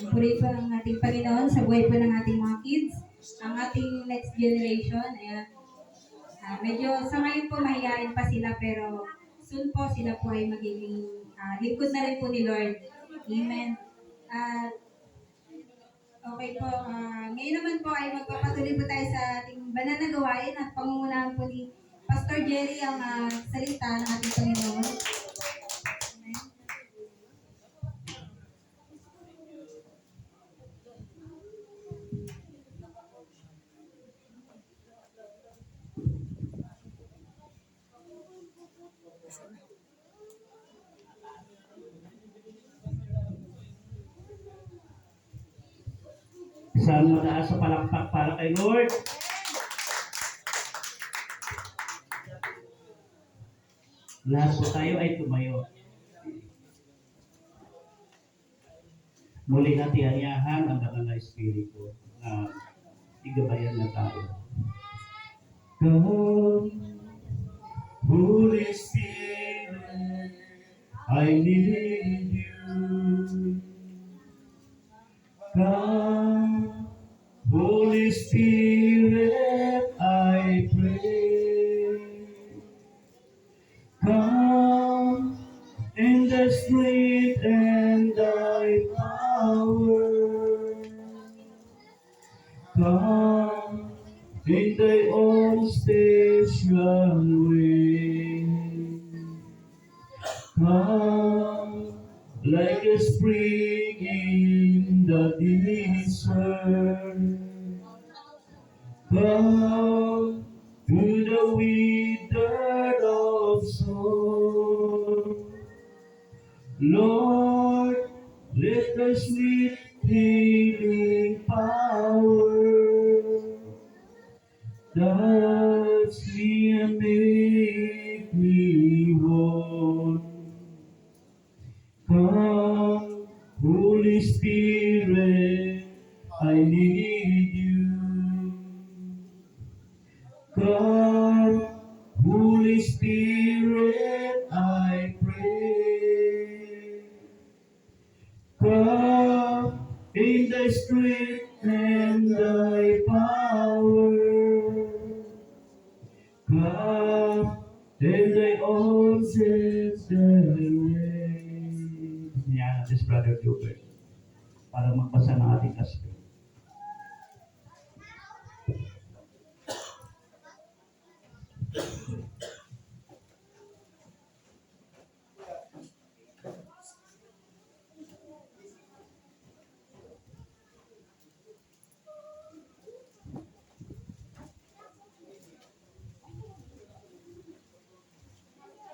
Puri po ang ating Panginoon sa buhay po ng ating mga kids, ang ating next generation. Ayan. Medyo sa ngayon po mahihain pa sila pero soon po sila po ay magiging lingkod na rin po ni Lord. Amen. At okay po, ngayon naman po ay magpapatuloy po tayo sa ating banal na gawain at pangungunahan po ni Pastor Jerry ang salita ng ating Panginoon. Amen. Isang mataas sa palakpak para kay Lord. Lahat po tayo ay tumayo. Muli natin aniyahan ang banal na Espiritu na igabayan na tayo. Come, Holy Spirit, I need you. Come, Holy Spirit, I pray. Come in the strength and thy power. Come in thy own special way. Come like a spring in the desert. Come to the withered of soul. Lord, let the sweet healing power touch me and make me whole. Come, Holy Spirit, I need you. Come, Holy Spirit, I pray. Come in thy strength and thy power. Come in thy own gentle way. Yan natin si Brother Gilbert para magbasa ng ating gospel.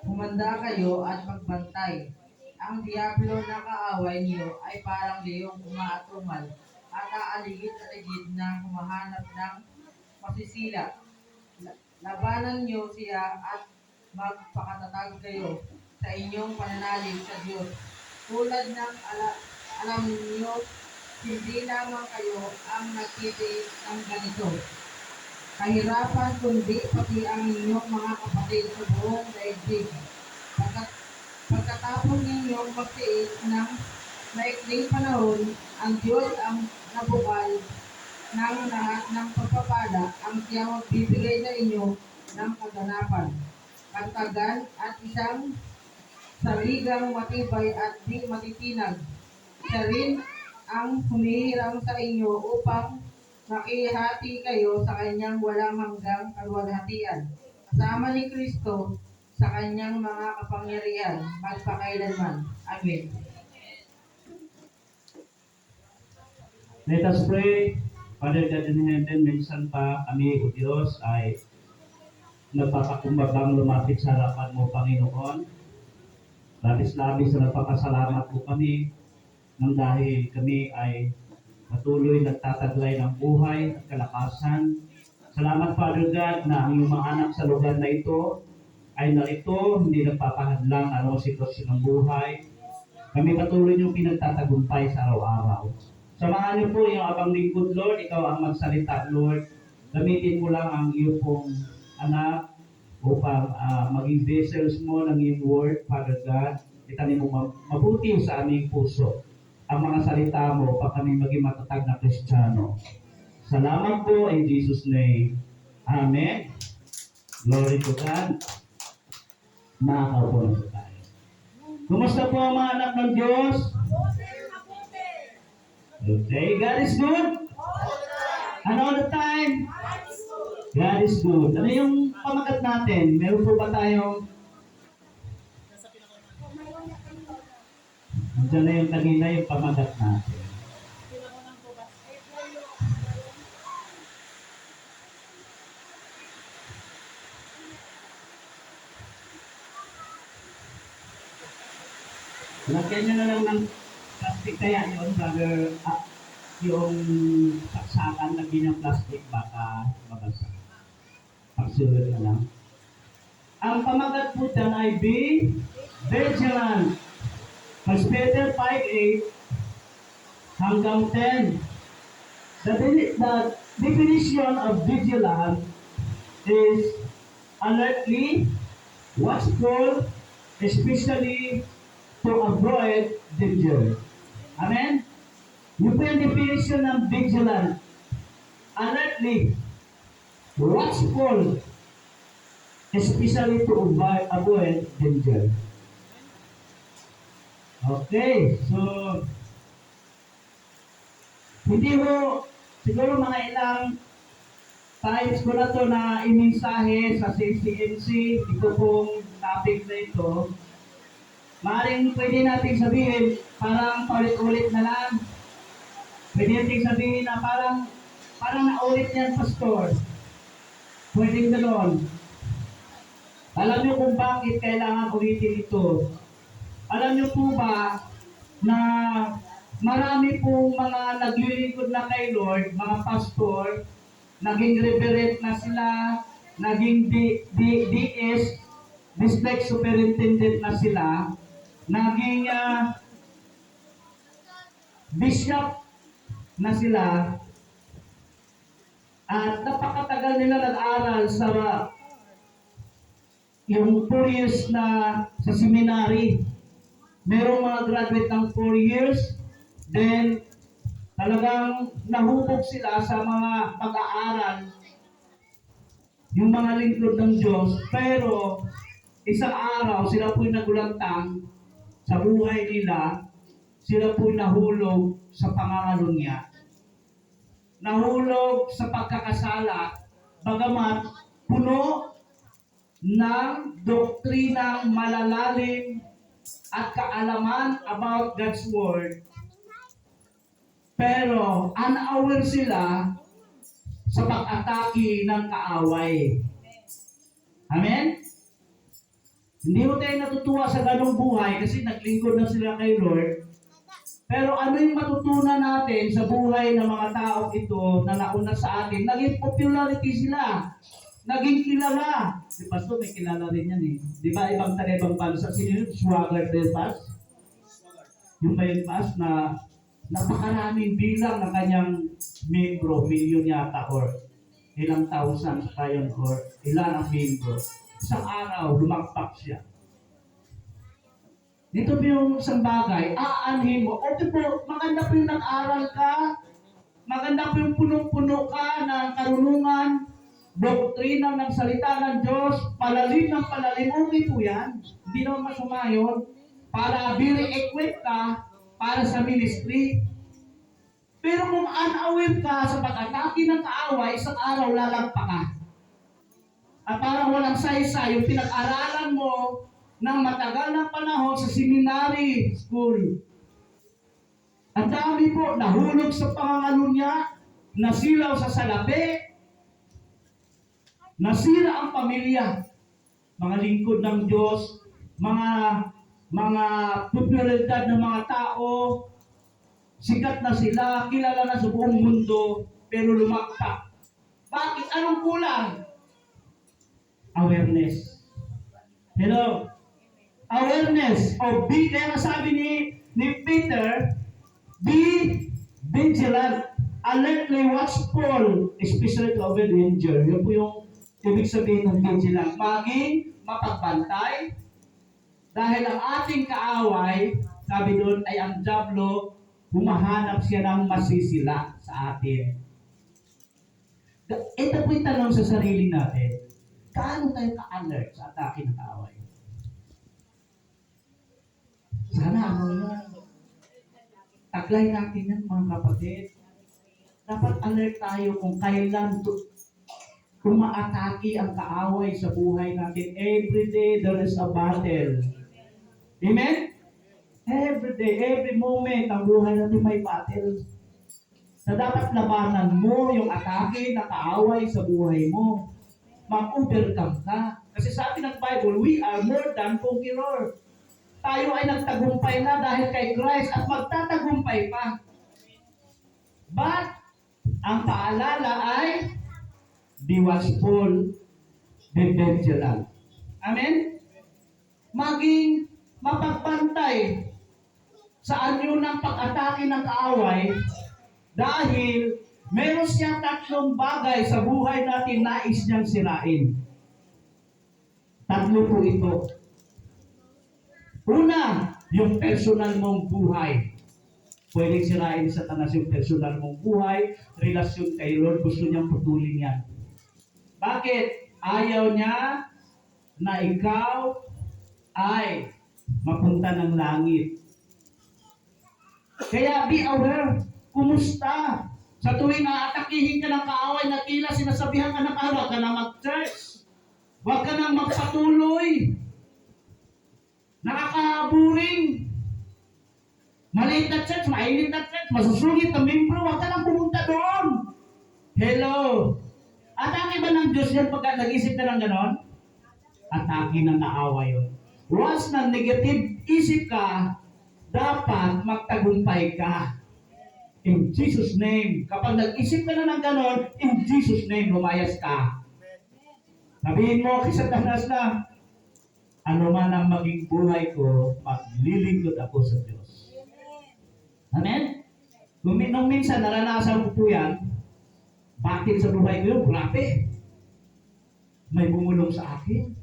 Humanda kayo at magbantay. Ang diablo na kaaway niyo ay parang leyong umaatumal at aaligid-aligid na humahanap ng masisila. Labanan niyo siya at magpakatatag kayo sa inyong pananalig sa Diyos. Tulad ng alam niyo, hindi lamang kayo ang nagtitiis ng ganito. Kahirapan kundi pati ang inyong mga kapatid sa buong daigdig. Pagkatapos ninyong magtiis ng maikling panahon, ang Diyos ang nabukal ng lahat ng pagpapala ang siyang magbibigay sa inyo ng kaganapan, kagtagan at isang saligang matibay at di matitinag. Siya rin ang humihiram sa inyo upang makihati kayo sa kanyang walang hanggang kalwalhatian. Kasama ni Kristo sa kanyang mga kapangyarihan magpakailanman. Amen. Let us pray. Father God in heaven, minsan pa kami, O Diyos, ay nagpapakumbabang lumapit sa harapan mo, Panginoon. Labis-labis na nagpapasalamat po kami nang dahil kami ay patuloy nagtataglay ng buhay at kalakasan. Salamat, Father God, na ang iyong mga anak sa lugar na ito ay narito, hindi nagpapahadlang anong sitwasyon ng buhay. Kami patuloy niyong pinagtatagumpay sa araw-araw. Samahan niyo po yung abang lingkod, Lord. Ikaw ang magsalita, Lord. Gamitin mo lang ang iyong pong anak upang maging vessels mo ng iyong word, Father God. Itanin mo mabuti sa aming puso ang mga salita mo pa kami maging matatag na Kristiyano. Salamat po in Jesus' name. Amen. Glory to God. Makakaupo na po tayo. Kumusta po ang mga anak ng Diyos? Okay, God is good. And all the time, God is good. Ano yung pamagat natin? Meron po ba tayong nandiyan na yung kanina yung pamagat natin. Lagyan nyo na lang ng plastic kaya yun, brother, yung saksakan na bilang plastic baka mabasa. Pagsulot na lang. Ang pamagat po dyan ay be vigilant. 1 Peter 5:8 hanggang 10. The definition of vigilant is alertly, watchful, especially to avoid danger. Amen? Yung po yung definition ng vigilant. Alertly, watchful, especially to avoid danger. Okay, so hindi mo siguro mga ilang times ko na to na iminsahe sa CCMC, ito pong topic na ito. Maaaring pwede natin sabihin, parang paulit-ulit na lang. Pwede natin sabihin na parang naulit yan, Pastor. Pwedeng gano'n. Alam niyo kung bakit kailangan ulitin ito. Alam niyo po ba na marami pong mga naglilingkod na kay Lord, mga pastor, naging reverend na sila, naging DS, district superintendent na sila, naging bishop na sila, at napakatagal nila nag-aral sa yung 4 years na sa seminary. Merong mga graduate ng 4 years, then talagang nahubog sila sa mga pag-aaral, yung mga lingkod ng Diyos, pero isang araw sila po'y nagulantang sa buhay nila, sila po'y nahulog sa pangangalunya. Nahulog sa pagkakasala, bagamat puno ng doktrinang malalalim at kaalaman about God's Word. Pero unaware sila sa pag-atake ng kaaway. Amen? Hindi mo tayo natutuwa sa ganong buhay kasi naglingkod na sila kay Lord. Pero ano yung matutunan natin sa buhay ng mga taong ito na nauna sa atin? Naging popularity sila. Naging kilala. Si Pastor, may kilala rin yan eh. Di ba ibang taga-ibang bansa? Sino yun? Swagger del Pass? Yung ba yung pass na napakaraming bilang ng kanyang membro, milyon yata or ilang thousand kayon or ilan ang membro. Isang araw, lumakpak siya. Dito po yung isang bagay, aanhin mo. O po, maganda po yung nag-aral ka, maganda po yung punong-puno ka ng karunungan, doktrina ng salita ng Diyos, palalim ng palalim, okay po yan. Hindi naman masama yun. Para be-equip ka para sa ministry. Pero kung unaware ka sa pag-atake ng kaaway, isang araw lalagpa ka. At parang walang saysay, yung pinag-aralan mo ng matagal na panahon sa seminary school. Ang dami po, nahulog sa pangangalunya, nasilaw sa salapi, nasira ang pamilya. Mga lingkod ng Diyos, mga popularidad ng mga tao, sikat na sila, kilala na sa buong mundo, pero lumakpak. Bakit? Anong kulang? Awareness. Hello? Awareness of be, kaya sabi ni Peter, be vigilant, alertly watchful, especially to avoid danger. Yan po yung ibig sabihin ng vigilant. Maging mapagbantay, dahil ang ating kaaway, sabi doon, ay ang dyablo, humahanap siya ng masisila sa atin. Ito po yung tanong sa sarili natin. Kaano tayo ka-alert sa atake ng kaaway? Sana taglay natin yan mga kapatid. Dapat alert tayo kung kailan umaatake ang kaaway sa buhay natin. Every day there is a battle. Amen? Every day, every moment, ang buhay natin may battle. Na dapat labanan mo yung atake na kaaway sa buhay mo. Mag-overcome ka. Kasi sabi ng Bible, we are more than conqueror. Tayo ay nagtagumpay na dahil kay Christ at magtatagumpay pa. But, ang paalala ay be watchful, be vigilant. Amen? Maging mapagbantay sa anyo ng pag-atake ng kaaway dahil meron siya tatlong bagay sa buhay natin nais niyang sirain. Tatlo po ito. Una, yung personal mong buhay. Pwedeng sirain sa Satanas yung personal mong buhay, relasyon kay Lord, gusto niyang putulin yan. Bakit? Ayaw niya na ikaw ay mapunta ng langit. Kaya be aware, kumusta? Sa tuwing aatakihin ka ng kaaway na tila sinasabihan ka ng huwag ka na mag-church. Huwag ka nang magpatuloy. Nakaka-boring. Maliit na church, mainit na church, masusungit na membro, huwag ka nang pumunta doon. Hello. Atake ba ng Diyos yan pagka nag-isip ka ng ganon? Atake ng kaaway yun. Once na negative isip ka, dapat magtagumpay ka. In Jesus' name. Kapag nag-isip ka na ng ganon, in Jesus' name, lumayas ka. Sabihin mo kay Satanas na, ano man ang maging buhay ko, maglilingkod ako sa Diyos. Amen? Nung minsan, naranasan ko po yan, bakit sa buhay ko yun? Grabe. May bumulong sa akin.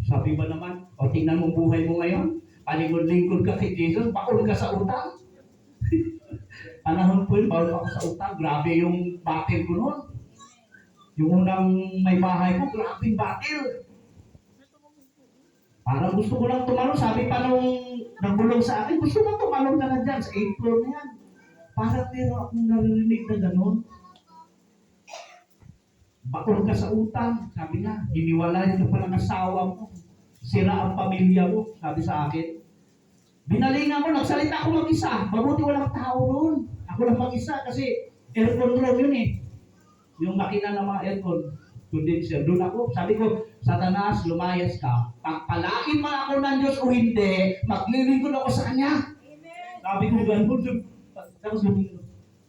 Sabi ba naman, o tingnan mo buhay mo ngayon, palingkod-lingkod ka kay Jesus, baon ka sa utang. Panahon po yun, baon ako sa utang. Grabe yung battle ko noon. Yung unang may bahay ko, grabe yung battle. Parang gusto ko lang tumalon. Sabi pa nung nagbulong sa akin, gusto mo tumalon ka na dyan sa 8th floor na yan. Parang meron akong narinig na gano'n. Baon ka sa utang. Sabi niya, hiniwalay ka pala ng asawa mo. Sira ang pamilya mo. Sabi sa akin. Binalingan ko, nagsalita ako mag-isa. Mabuti walang tao roon. Ako lang mag-isa kasi aircon room yun eh. Yung makina ng mga aircon. Condenser. Doon ako, sabi ko, Satanas, lumayas ka. Pagpalain man ako ng Diyos o hindi, maglilingkod ako sa Kanya. Amen. Sabi ko, gano'n. Tapos lumingon.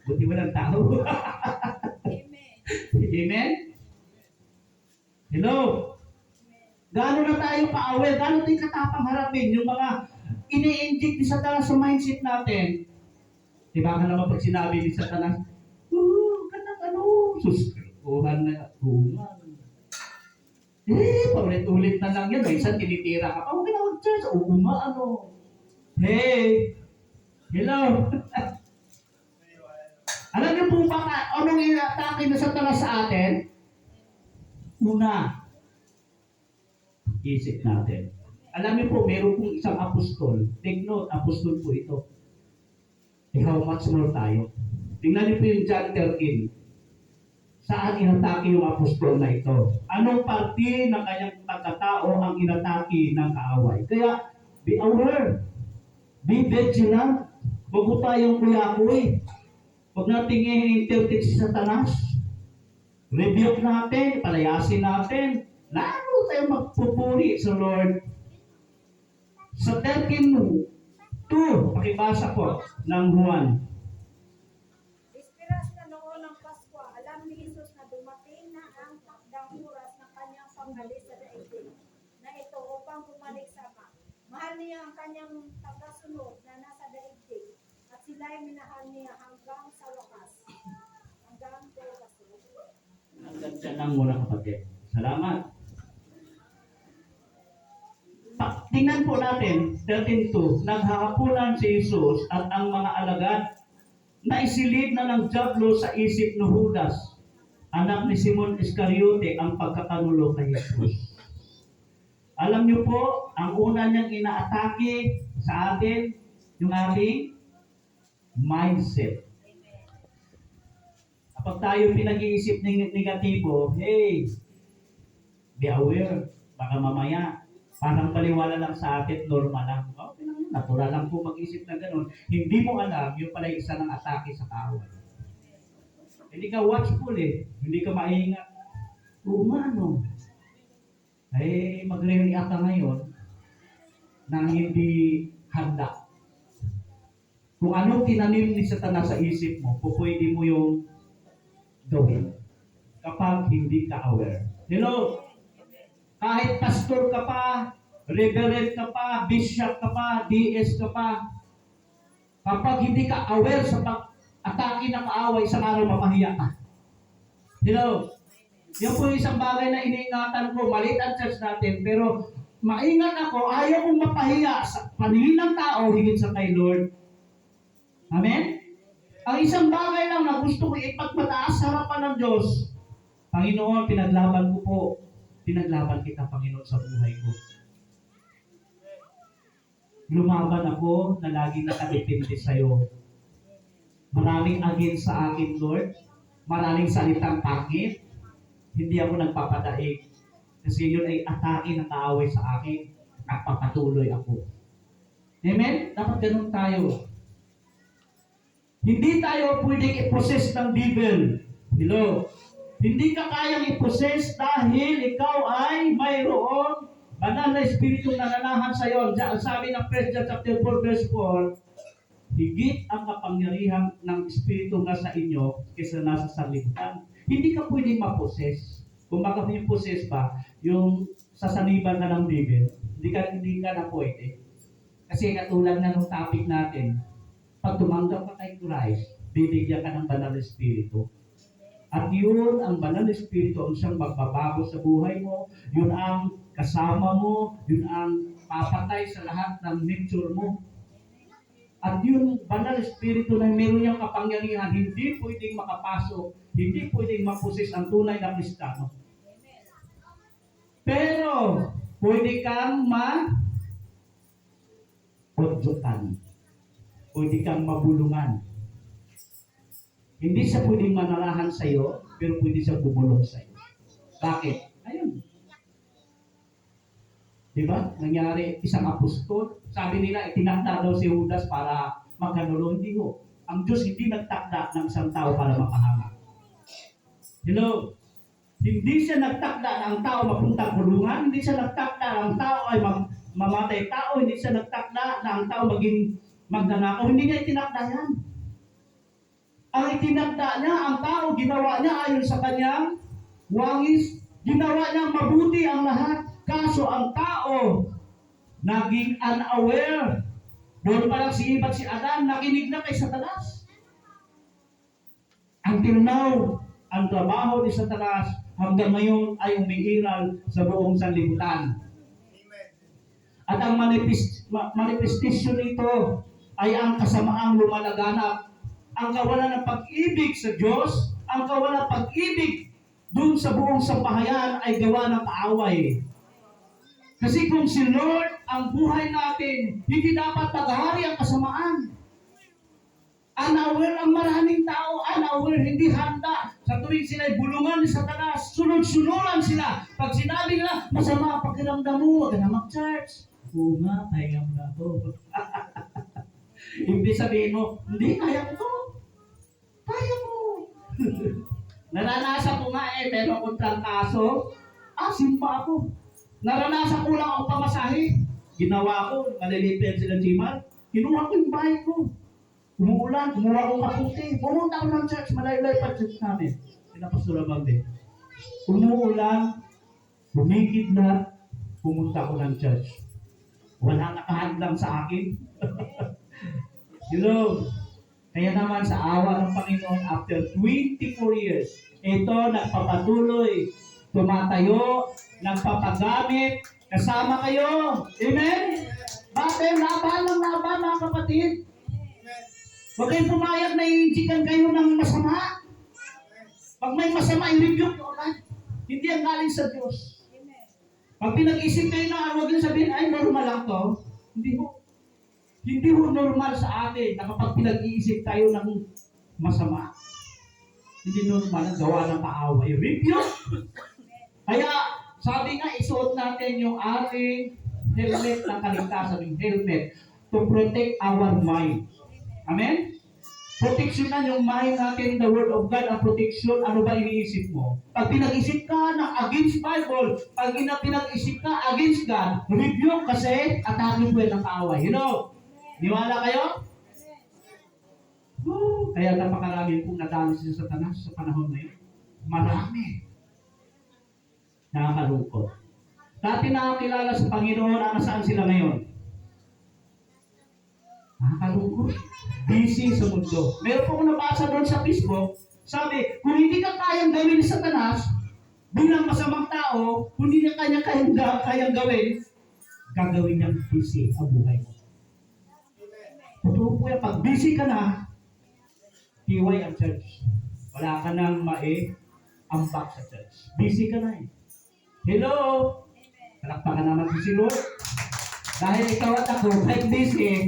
Buti walang tao. Amen. Amen? Hello? Gano'n na tayo ka-aware? Gano'n tayo katapang harapin yung mga ini-inject ni Satanas sa mindset natin? Diba ka naman pag sinabi ni Satanas, susukuhan na tuman. Paulit-ulit na lang yan. Minsan tinitira ka pa. Huwag ka na mag-church. Hey! Hello! Alam niyo po ba anong inatake na Satanas sa atin? Una, isip natin. Alam niyo po, meron pong isang apostol. Take note, apostol po ito. How much more tayo? Tingnan niyo po yung John 13. Saan inatake yung apostol na ito? Anong parte ng kanyang pagkatao ang inatake ng kaaway? Kaya, be aware. Be vigilant. Huwag po tayong kuya-kuy. Huwag natin i-interpret si Satanas. Rebuke natin, palayasin natin. Lalo tayong magpupuri sa Lord. Sa 13:2, pakibasa po ng Juan. Ispiras na noon ng Pasko, alam ni Jesus na dumating na ang takdang oras ng kanyang pag-alis sa daigdig na ito upang bumalik sa Ama. Mahal niya ang kanyang tagasunod na nasa daigdig at sila'y minahal niya hanggang sa wakas. Hanggang sa wakas. Hanggang dyan lang muna kapatid. Salamat. Tingnan po natin, 13:2, naghahapunan si Jesus at ang mga alagad na isilid na ng dyablo sa isip ni Judas, anak ni Simon Iscariote, ang pagkakanulo kay Jesus. Alam niyo po, ang una niyang inaatake sa atin, yung ating mindset. Kapag tayo pinag-iisip ng negatibo, hey, be aware, baka mamaya, parang paliwala lang sa atin, normal lang. Okay lang yun, natural lang po mag-isip na gano'n. Hindi mo alam, yung pala isa ng atake sa kaaway. Hindi ka watchful eh. Hindi ka maingat. Umano. Ay, magre-react ka ngayon nang hindi handa. Kung anong tinanim ni Satanas sa isip mo, pwede mo yung gawin kapag hindi ka aware. Hello? Kahit pastor ka pa, reverend ka pa, bishop ka pa, DS ka pa, kapag hindi ka aware sa pag-atake ng kaaway, isang araw mapahiya ka. Hello? Yan po yung isang bagay na iniingatan ko. Maliit ang church natin, pero maingat ako, ayaw kong mapahiya sa paningin ng tao, higit sa kay Lord. Amen? Ang isang bagay lang na gusto ko ipagmataas sa harapan ng Diyos, Panginoon, pinaglaban ko po. Pinaglaban kita, Panginoon, sa buhay ko. Lumaban ako na laging nakadepende sa'yo. Maraming against sa akin, Lord. Maraming salitang pangit. Hindi ako nagpapadaig. Kasi yun ay atake ng kaaway sa akin. Nagpapatuloy ako. Amen? Dapat ganun tayo. Hindi tayo pwedeng i-possess ng devil. Hello? Hindi ka kayang i-possess dahil ikaw ay mayroong banal na espiritu na nanahan sa iyo. Sabi ng 1 John chapter 4 verse 4, higit ang kapangyarihan ng espiritu na sa inyo kaysa nasa sanlibutan. Hindi ka pwedeng ma-possess. Kung baka yung possess ba, yung sasaniban na ng devil, hindi ka na pwede. Kasi katulad na ng topic natin, pag tumanggap ka kay Christ, bibigyan ka ng banal na espiritu. At yun, ang banal na espiritu ang siyang magbabago sa buhay mo, yun ang kasama mo, yun ang papatay sa lahat ng nature mo. At yun, banal na espiritu na meron niyang kapangyarihan, hindi pwedeng makapasok, hindi pwedeng maposes ang tunay na Kristiyano. Pero, pwede kang ma-odyotan. Pwede kang mabulungan. Hindi siya pwedeng manarahan sa iyo, pero pwede siya bumulong sa iyo. Bakit? Ayun. Diba? Nangyari, isang apostol, sabi nila, itinakda daw si Judas para magkanulo. Hindi ho. Ang Diyos hindi nagtakda ng isang tao para makahangat. Hello? Hindi siya nagtakda na ang tao mapunta kulungan, hindi siya nagtakda na ang tao ay mamatay tao, hindi siya nagtakda na ang tao maging magnanakaw. Hindi niya itinakda yan. Ang itinakda niya, ang tao, ginawa niya ayon sa kanyang wangis, ginawa niya mabuti ang lahat. Kaso ang tao, naging unaware. Doon pa lang si Eva at si Adan, nakinig na kay Satanas. Until now, ang trabaho ni Satanas hanggang ngayon ay umiiral sa buong sanlibutan. Amen. At ang manifestation nito ay ang kasamaang lumalaganap. Ang kawalan ng pag-ibig sa Diyos, ang kawalan ng pag-ibig dun sa buong sambahayan ay gawa ng kaaway. Kasi kung si Lord ang buhay natin, hindi dapat maghari ang kasamaan. Unaware ang maraming tao, unaware, hindi handa. Sa tuwing sila'y bulungan ni Satanas, sunod-sunuran sila. Pag sinabi nila, masama ang pakiramdam mo, huwag ka na mag-church. Oo nga, pahinga mo na ako. Ibig sabihin mo, hindi, kaya ko. Kaya mo. Naranasan ko nga pero kontrang kaso, simpa ako. Naranasan ko lang ang pamasahe. Ginawa ko, malilipin sila Jimal. Kinuha ko yung bahay ko. Umuulan, kumuha ko kaputi. Pumunta ako ng church, malaylay pa church namin. Pinapasura Magde. Umuulan, bumigid na, pumunta ako ng church. Wala nakahadlang sa akin. You know, kaya naman sa awa ng Panginoon, after 24 years, ito nagpapatuloy, tumatayo, nagpapagamit, kasama kayo. Amen? Bakit? Laban ng laban, mga kapatid. Huwag kayong pumayag na iinsikan kayo ng masama. Pag may masama, i-rebuke nyo agad. Hindi ang galing sa Diyos. Pag pinag-isip kayo na, huwag nyo sabihin, ay, normal lang to. Hindi mo. Hindi mo normal sa atin na kapag pinag-iisip tayo ng masama. Hindi normal ang gawa ng kaaway. Rebuke. Kaya, sabi nga, isuot natin yung ating helmet ng kaligtasan, yung helmet, to protect our mind. Amen? Proteksyonan yung mind natin, the Word of God, ang proteksyon, ano ba iniisip mo? Pag pinag-isip ka na against Bible, pag pinag-isip ka against God, rebuke kasi atake po ng kaaway. You know? Niwala kayo? Kaya napakarami pong nadali si Satanas sa panahon na yun. Marami. Nakakalungkot. Dati nakakilala sa Panginoon, nasaan sila ngayon? Nakakalungkot. Busy sa mundo. Meron po akong nabasa doon sa Facebook, sabi, kung hindi ka kayang gawin ni Satanas, bilang masamang tao, kung hindi niya kayang gawin, gagawin niyang busy ang buhay mo. Totoo po yan, pag busy ka na, tiway ang church. Wala ka nang ambak sa church. Busy ka na eh. Hello! Palakpakan naman si Lord. Dahil ikaw at ako, kahit busy,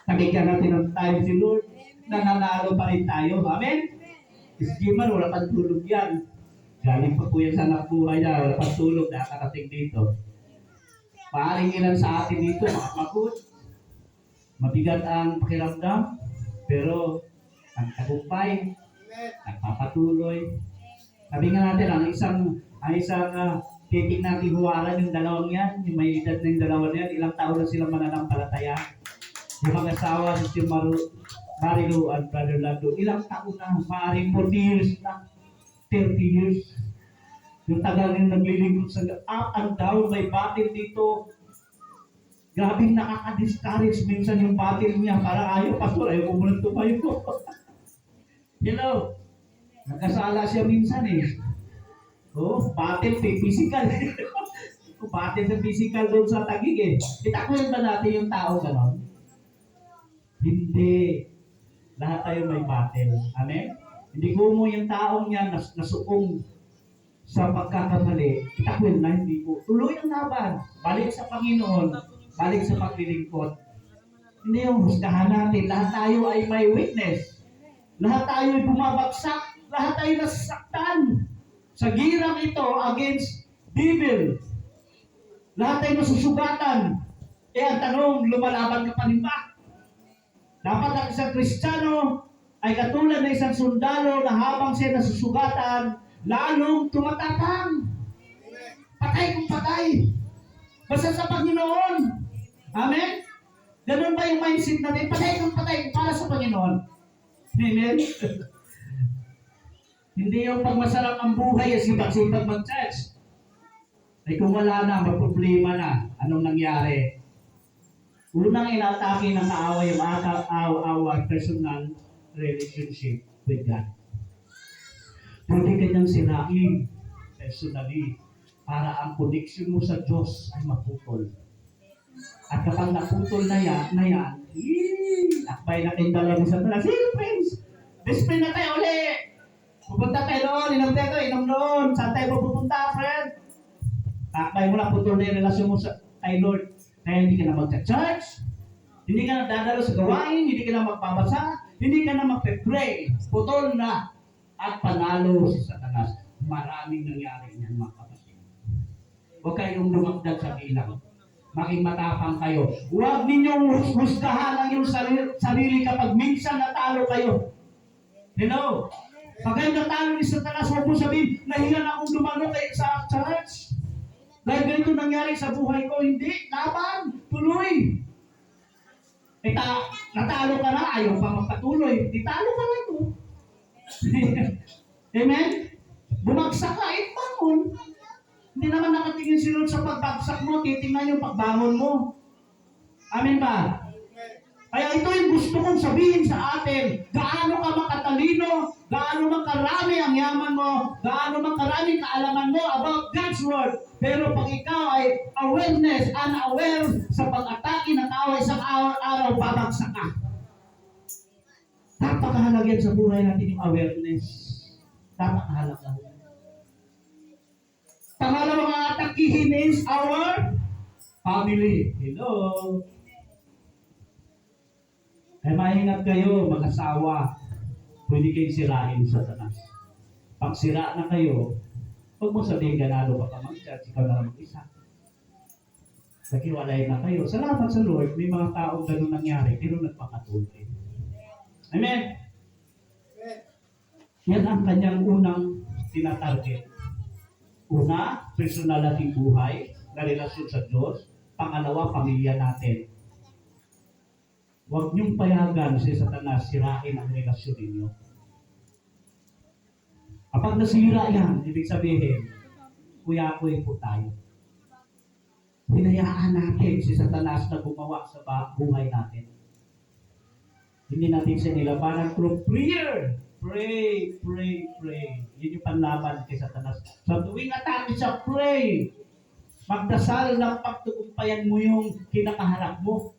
nabigyan natin ng time si Lord, nananalo pa rin tayo. Amen? Iskiman, wala pang tulog yan. Galing pa po yan sa anak buhay niya, wala pang tulog, nakakarating dito. Maaring ilan sa atin dito, makapagod. Mabigat ang pakiramdam, pero ang tagumpay, nagpapatuloy. Sabi nga natin, ang isang titig natin huwaran yung dalawang yan, yung may edad na yung dalawang yan, ilang taon na silang mananampalataya. Yung mag-asawa, si Marilu at Brother Lando, ilang taon na, maaaring 40 years na, 30 years. Yung tagal nyung naglilingkod sa up and down, may battle dito. Grabing nakaka-discourage minsan yung battle niya. Para ayaw, pastor, ayaw ko muna tumayo ko. Hello? Nagkasala siya minsan eh. Oh, battle, physical. Battle sa physical doon sa tagig eh. Itakwil ba natin yung tao ganon? Hindi. Lahat tayo may battle. Amen? Hindi ko mo yung taong niya nasuong sa pagkakamali. Itakwil na, hindi po. Tuloy ang laban. Balik sa Panginoon. Balik sa paglilingkod. Hindi yung husgahan natin. Lahat tayo ay may weakness. Lahat tayo ay bumabagsak. Lahat tayo nasasaktan. Sa girang ito against devil. Lahat tayo nasusugatan. Ang tanong, lumalaban ka pa rin ba? Dapat ang isang Kristiyano ay katulad ng isang sundalo na habang siya nasusugatan, lalong tumatapang. Patay kung patay. Basta sa Panginoon. Amen? Ganun ba yung mindset natin? Patay kung patay para sa Panginoon. Amen? Hindi yung pag masarap ang buhay, sipag-sipag mag-church. Ay kung wala na, magproblema na. Anong nangyari? Unang inatake ng kaaway yung our personal relationship with God. Pwede kanyang sirain personally para ang connection mo sa Diyos ay maputol. At kapag naputol na yan, akbay na kayong dalawa sa talas. Hey, friends! Display na tayo ulit! Pupunta tayo doon, inom tayo, inom doon. Saan tayo pupunta, friend? Akbay mo na, putol na yung relasyon mo sa kay Lord. Kaya hindi ka na magta-church, hindi ka na dadalo sa gawain, hindi ka na magpabasa, hindi ka na magpe-pray. Putol na at panalo si Satanas. Maraming nangyari niyan, mga kapatid. Huwag kayong lumagdag sa bilang. Maging matapang kayo. Huwag ninyong husgahan ang iyong sarili kapag minsan natalo kayo. Hello? Pag kayo natalo ni Satanas, huwag mo sabihin, nahiyan akong dumalo kayo sa church. Dahil ganito nangyari sa buhay ko, hindi. Laban, tuloy. Natalo ka na, ayaw pa magpatuloy. Di talo ka na ito. Amen? Bumagsak ka, bangon. Hindi naman nakatingin si Lord sa pagbagsak mo, titingnan yung pagbangon mo. Amen ba? Kaya ito yung gusto kong sabihin sa atin. Gaano ka makatalino, gaano makarami ang yaman mo, gaano makarami kaalaman mo about God's Word. Pero pag ikaw ay unaware sa pag-atake ng tao, isang araw babagsak ka. Napakahalaga yan sa buhay natin yung awareness. Napakahalaga. Pangalawang atakihin is our family. Hello? Kaya maingat kayo, mag-asawa. Pwede kayong sirain sa Satanas. Pag sira na kayo, huwag mo sabihin ganado pa ka mag-church, ikaw na mag-isa. Nakiwalay na kayo. Salamat sa Lord, may mga taong ganun nangyari, pero nagpakatuloy. Amen? Yan ang kanyang unang tinatarget. Una, personal nating buhay, na relasyon sa Diyos. Pangalawa, pamilya natin. Huwag niyong payagan si Satanas sirain ang relasyon ninyo. Kapag nasira yan, ibig sabihin, kuya-kuya po tayo. hinayaan natin si Satanas na gumawa sa buhay natin. Hindi natin siya nilabanan through prayer. Pray, pray, pray. Yun yung panlaban kay Satanas. Sa tuwing atake siya, pray. Magdasal ng pagtukumpayan mo yung kinakaharap mo.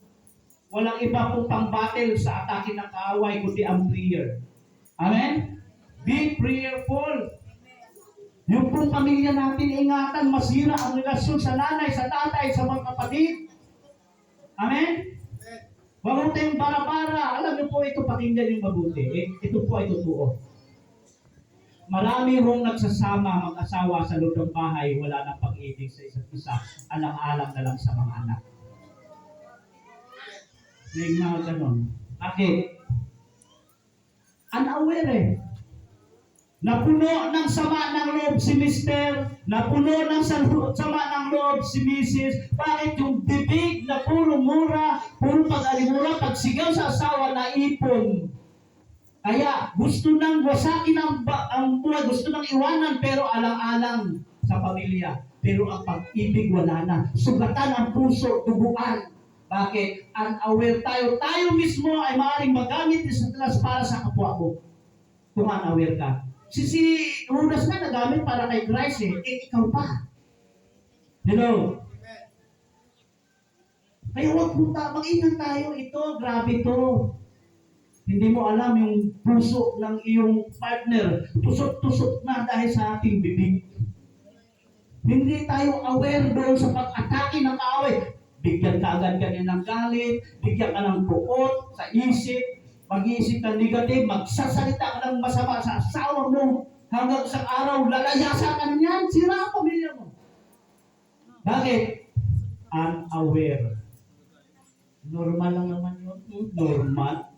Walang iba pong pang-battle sa atake ng kaaway kundi ang prayer. Amen? Be prayerful. Yung pong pamilya natin, ingatan, masira ang relasyon sa nanay, sa tatay, sa mga kapatid. Amen? Huwag mo tayong bara-bara. Alam niyo po, ito pakinggan yung mabuti. Ito po ay totoo. Marami hong nagsasama mag-asawa sa loob ng bahay, wala nang pag-ibig sa isa't isa, alang-alang na lang sa mga anak. May mga ganon. Bakit? Unaware eh. Napuno ng sama ng loob si Mister, napuno ng sama ng loob si Mrs. Bakit yung bibig na puro mura, puro pag-alimura, pagsigaw sa asawa na ipon? Kaya gusto nang wasakin ang buhay, gusto nang iwanan, pero alang-alang sa pamilya. Pero ang pag-ibig wala na. Sugatan ang puso, duguan. Bakit? Unaware tayo. Tayo mismo ay maaaring magamit ni Satanas para sa kapwa mo. Kung unaware ka. Si Judas na nagamit para kay Christ ikaw pa. Hello? Kaya huwag mo mag-ingat tayo. Ito, grabe to. Hindi mo alam yung puso ng iyong partner. Tusok-tusok na dahil sa ating bibig. Hindi tayo aware doon sa pag-atake ng kaaway. Bigyan ka agad kanina ng galit, bigyan ka ng buot sa isip, mag-iisip ng negative, magsasalita ka ng masama sa asawa mo, hanggang sa araw, lalayasan ka niyan, sira ang pamilya mo. Bakit? Unaware. Normal lang naman yun. Normal.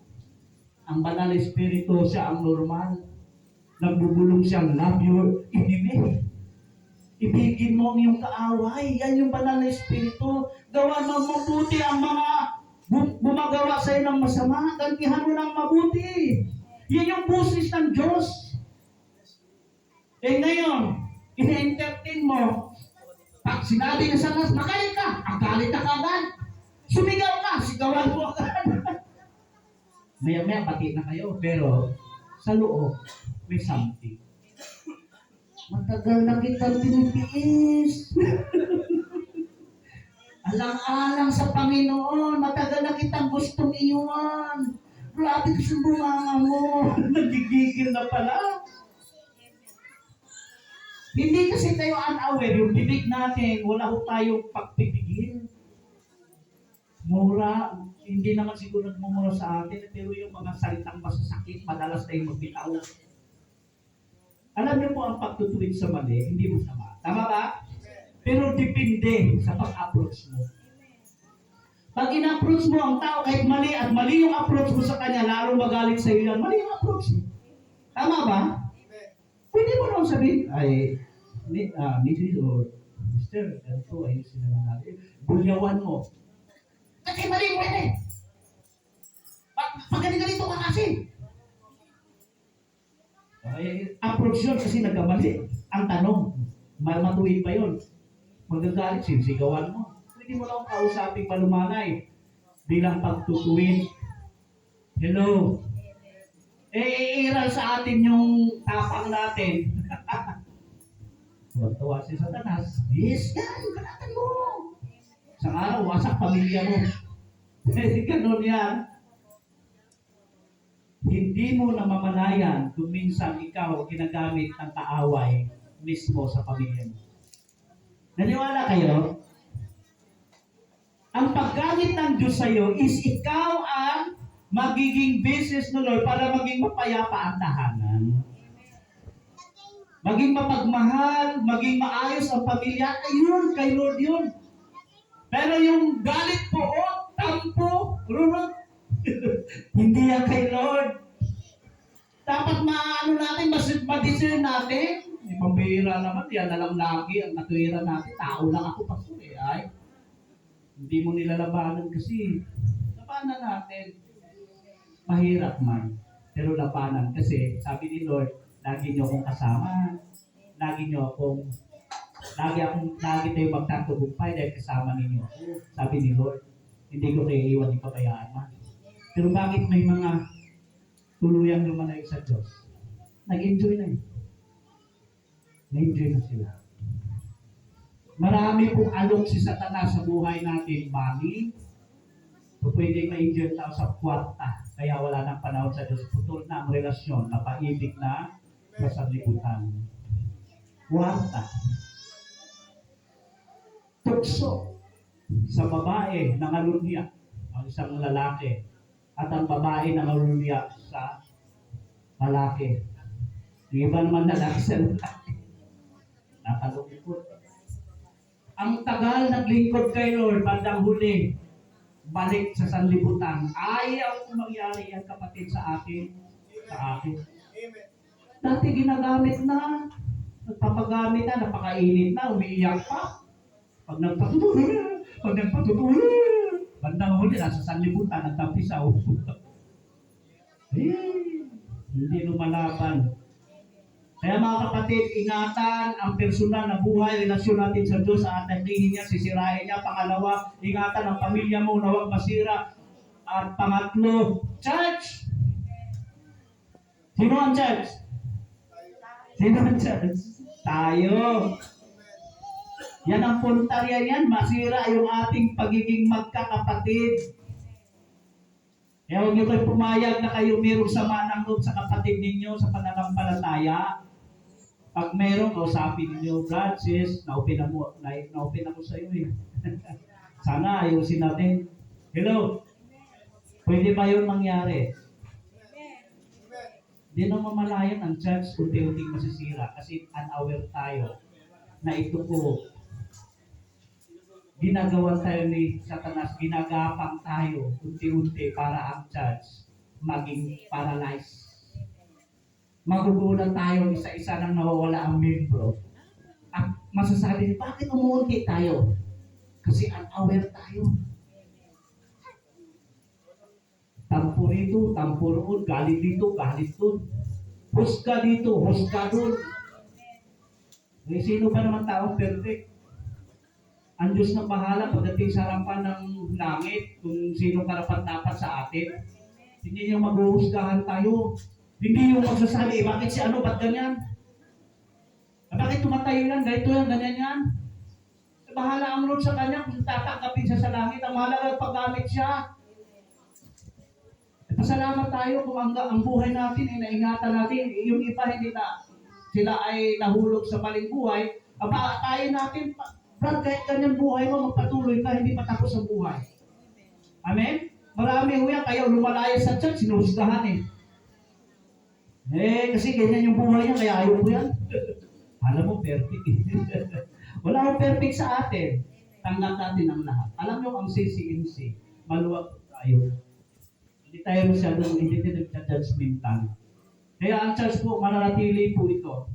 Ang banal na espiritu, siya ang normal. Nagbubulong siyang love your enemy. Ibigin mo ang iyong kaaway. Yan yung banal na espiritu. Gawa ng mabuti ang mga gumagawa sa iyo ng masama. Gantihan mo ng mabuti. Yan yung busis ng Diyos. Eh ngayon, ina-entertain mo. Pag sinabi ng Satanas, magalit ka. Ang galit ka agad. Sumigaw ka. Sigawan mo agad. Maya-maya pati na kayo. Pero sa loob, may something. Matagal na kitang tinitiis. Alang-alang sa Panginoon, matagal na kitang gustong iwan. Grabe ka sa bunganga mo. Nagigigil na pala. Hindi kasi tayo unaware, yung bibig natin, wala ko tayong pagpipigil. Mura, hindi naman siguro nagmumura sa atin, pero yung mga salitang masasakit, madalas tayong magbitaw. Alam niyo po ang pagtutuwid sa mali, hindi masama. Tama ba? Pero depende sa pag-approach mo. Pag in-approach mo ang tao kahit mali at mali yung approach mo sa kanya, lalo magalit sa iyo yan, mali yung approach mo. Tama ba? Pwede mo naman sabihin, ay, Mrs. or Mr. ganito, ayusin na lang natin. Bulyawan mo. Kasi mali mo yan eh. Pag ganito ka kasi. Ay, approach yun kasi nagkamali. Ang tanong, matuwid pa yun. Magagalit, sinsigawan mo. Pwede mo lang kausaping palumanay bilang pagtutuwid. Hello? Iiral sa atin yung tapang natin. Tuwa si Satanas. Yes, yan, kanatan mo. Sa araw, wasak pamilya mo. Ganun yan. Hindi mo namamalayan kung minsan ikaw ginagamit ng kaaway mismo sa pamilya mo. Naniwala kayo? Ang paggamit ng Diyos sa iyo is ikaw ang magiging business ng Lord para maging mapayapa ang tahanan. Maging mapagmahal, maging maayos ang pamilya. Ayun, kay Lord yun. Pero yung galit po, tampo, rurot, hindi yan kay Lord. Dapat natin, madiscern natin. May pambihira naman, yan na lang lagi ang natuwira natin. Tao lang ako, pastor eh. Ay, hindi mo nilalabanan kasi. Labanan natin. Mahirap man. Pero labanan kasi, sabi ni Lord, lagi niyo akong kasama. Lagi niyo akong Lagi tayo magtatagumpay dahil kasama ninyo ako. Sabi ni Lord, hindi ko kayo iwan, ipabayaan man. Pero bakit may mga tuluyang lumanay sa Diyos? Nag-enjoy na yun. Nag-enjoy na sila. Marami pong alok si Satanas sa buhay natin, money. So, pwede ma-enjoy tao sa kwarta. Kaya wala nang panahon sa Diyos. Putol na ang relasyon, napaibig na sa sanlibutan. Kwarta. Tukso sa babae na ngalulya, ang isang lalaki, at ang babae na ngalulya sa lalaki. Yung iba naman lalaki sa lalaki. Nakalungkot. Ang tagal naglingkod kay Lord, bandang huli, balik sa sanlibutan. Ayaw kong mangyari yan, kapatid, sa akin. Sa akin. Amen. Dati ginagamit na, nagpapagamit na, napakainit na, umiiyak pa. Pag nagpatutuloy, bandang huli, nasa sanlibutan, nagtampisaw. Hindi lumalaban. Kaya mga kapatid, ingatan ang personal na buhay, relasyon natin sa Diyos, sa ating niya, sisirain niya. Pangalawa, ingatan ang pamilya mo na huwag masira. At pangatlo, church! Sino ang church? Sino ang church? Tayo. Yan ang puntarya yan, masira yung ating pagiging magkakapatid. Kaya huwag niyo kayo pumayag na kayo mayroong sama ng loob sa kapatid ninyo sa pananampalataya. Pag mayroong, kausapin ninyo, God, sis, na-open ako sa iyo eh. Sana ayusin natin. Hello? Pwede ba yun mangyari? Hindi na mamalayan ang church unti-unting masisira kasi unaware tayo na ito po ginagawa tayo ni Satanas, ginagapang tayo unti-unti para ang church maging paralyzed. Magugulat tayo isa-isa nang nawawala ang membro. At masasabi niyo, bakit umuunti tayo? Kasi unaware tayo. Tampo rito, tampo roon, galit dito, galit doon. Husga dito, husga doon. Sino ba naman taong perfect? Ang Diyos na bahala pagdating sa harapan ng langit kung sino karapat-dapat sa atin. Hindi niyo maghuhusgahan tayo. Hindi yung magsasabi, bakit si ano, ba't ganyan? Bakit tumatayo yan, ganito yan, ganyan yan? Bahala ang Lord sa kanya kung tatanggapin siya sa langit. Ang mahalaga paggamit siya. Pasalamat tayo kung ang buhay natin ay naingatan natin. Yung iba hindi na sila ay nahulog sa maling buhay. Tayo natin, Brad, kahit ganyan buhay mo, magpatuloy ka, hindi patapos ang buhay. Amen? Marami ho yan, kaya lumalaya sa church, sinuhusgahan eh. Kasi ganyan yung buhay niya, kaya ayaw ko yan. Alam mo, perfect eh. Wala akong perfect sa atin. Tanggap natin ang lahat. Alam nyo, ang CCMC, maluwag tayo. Hindi tayo masyadong, hindi tayo nagka-judgmental. Kaya ang church po, mananatili po ito.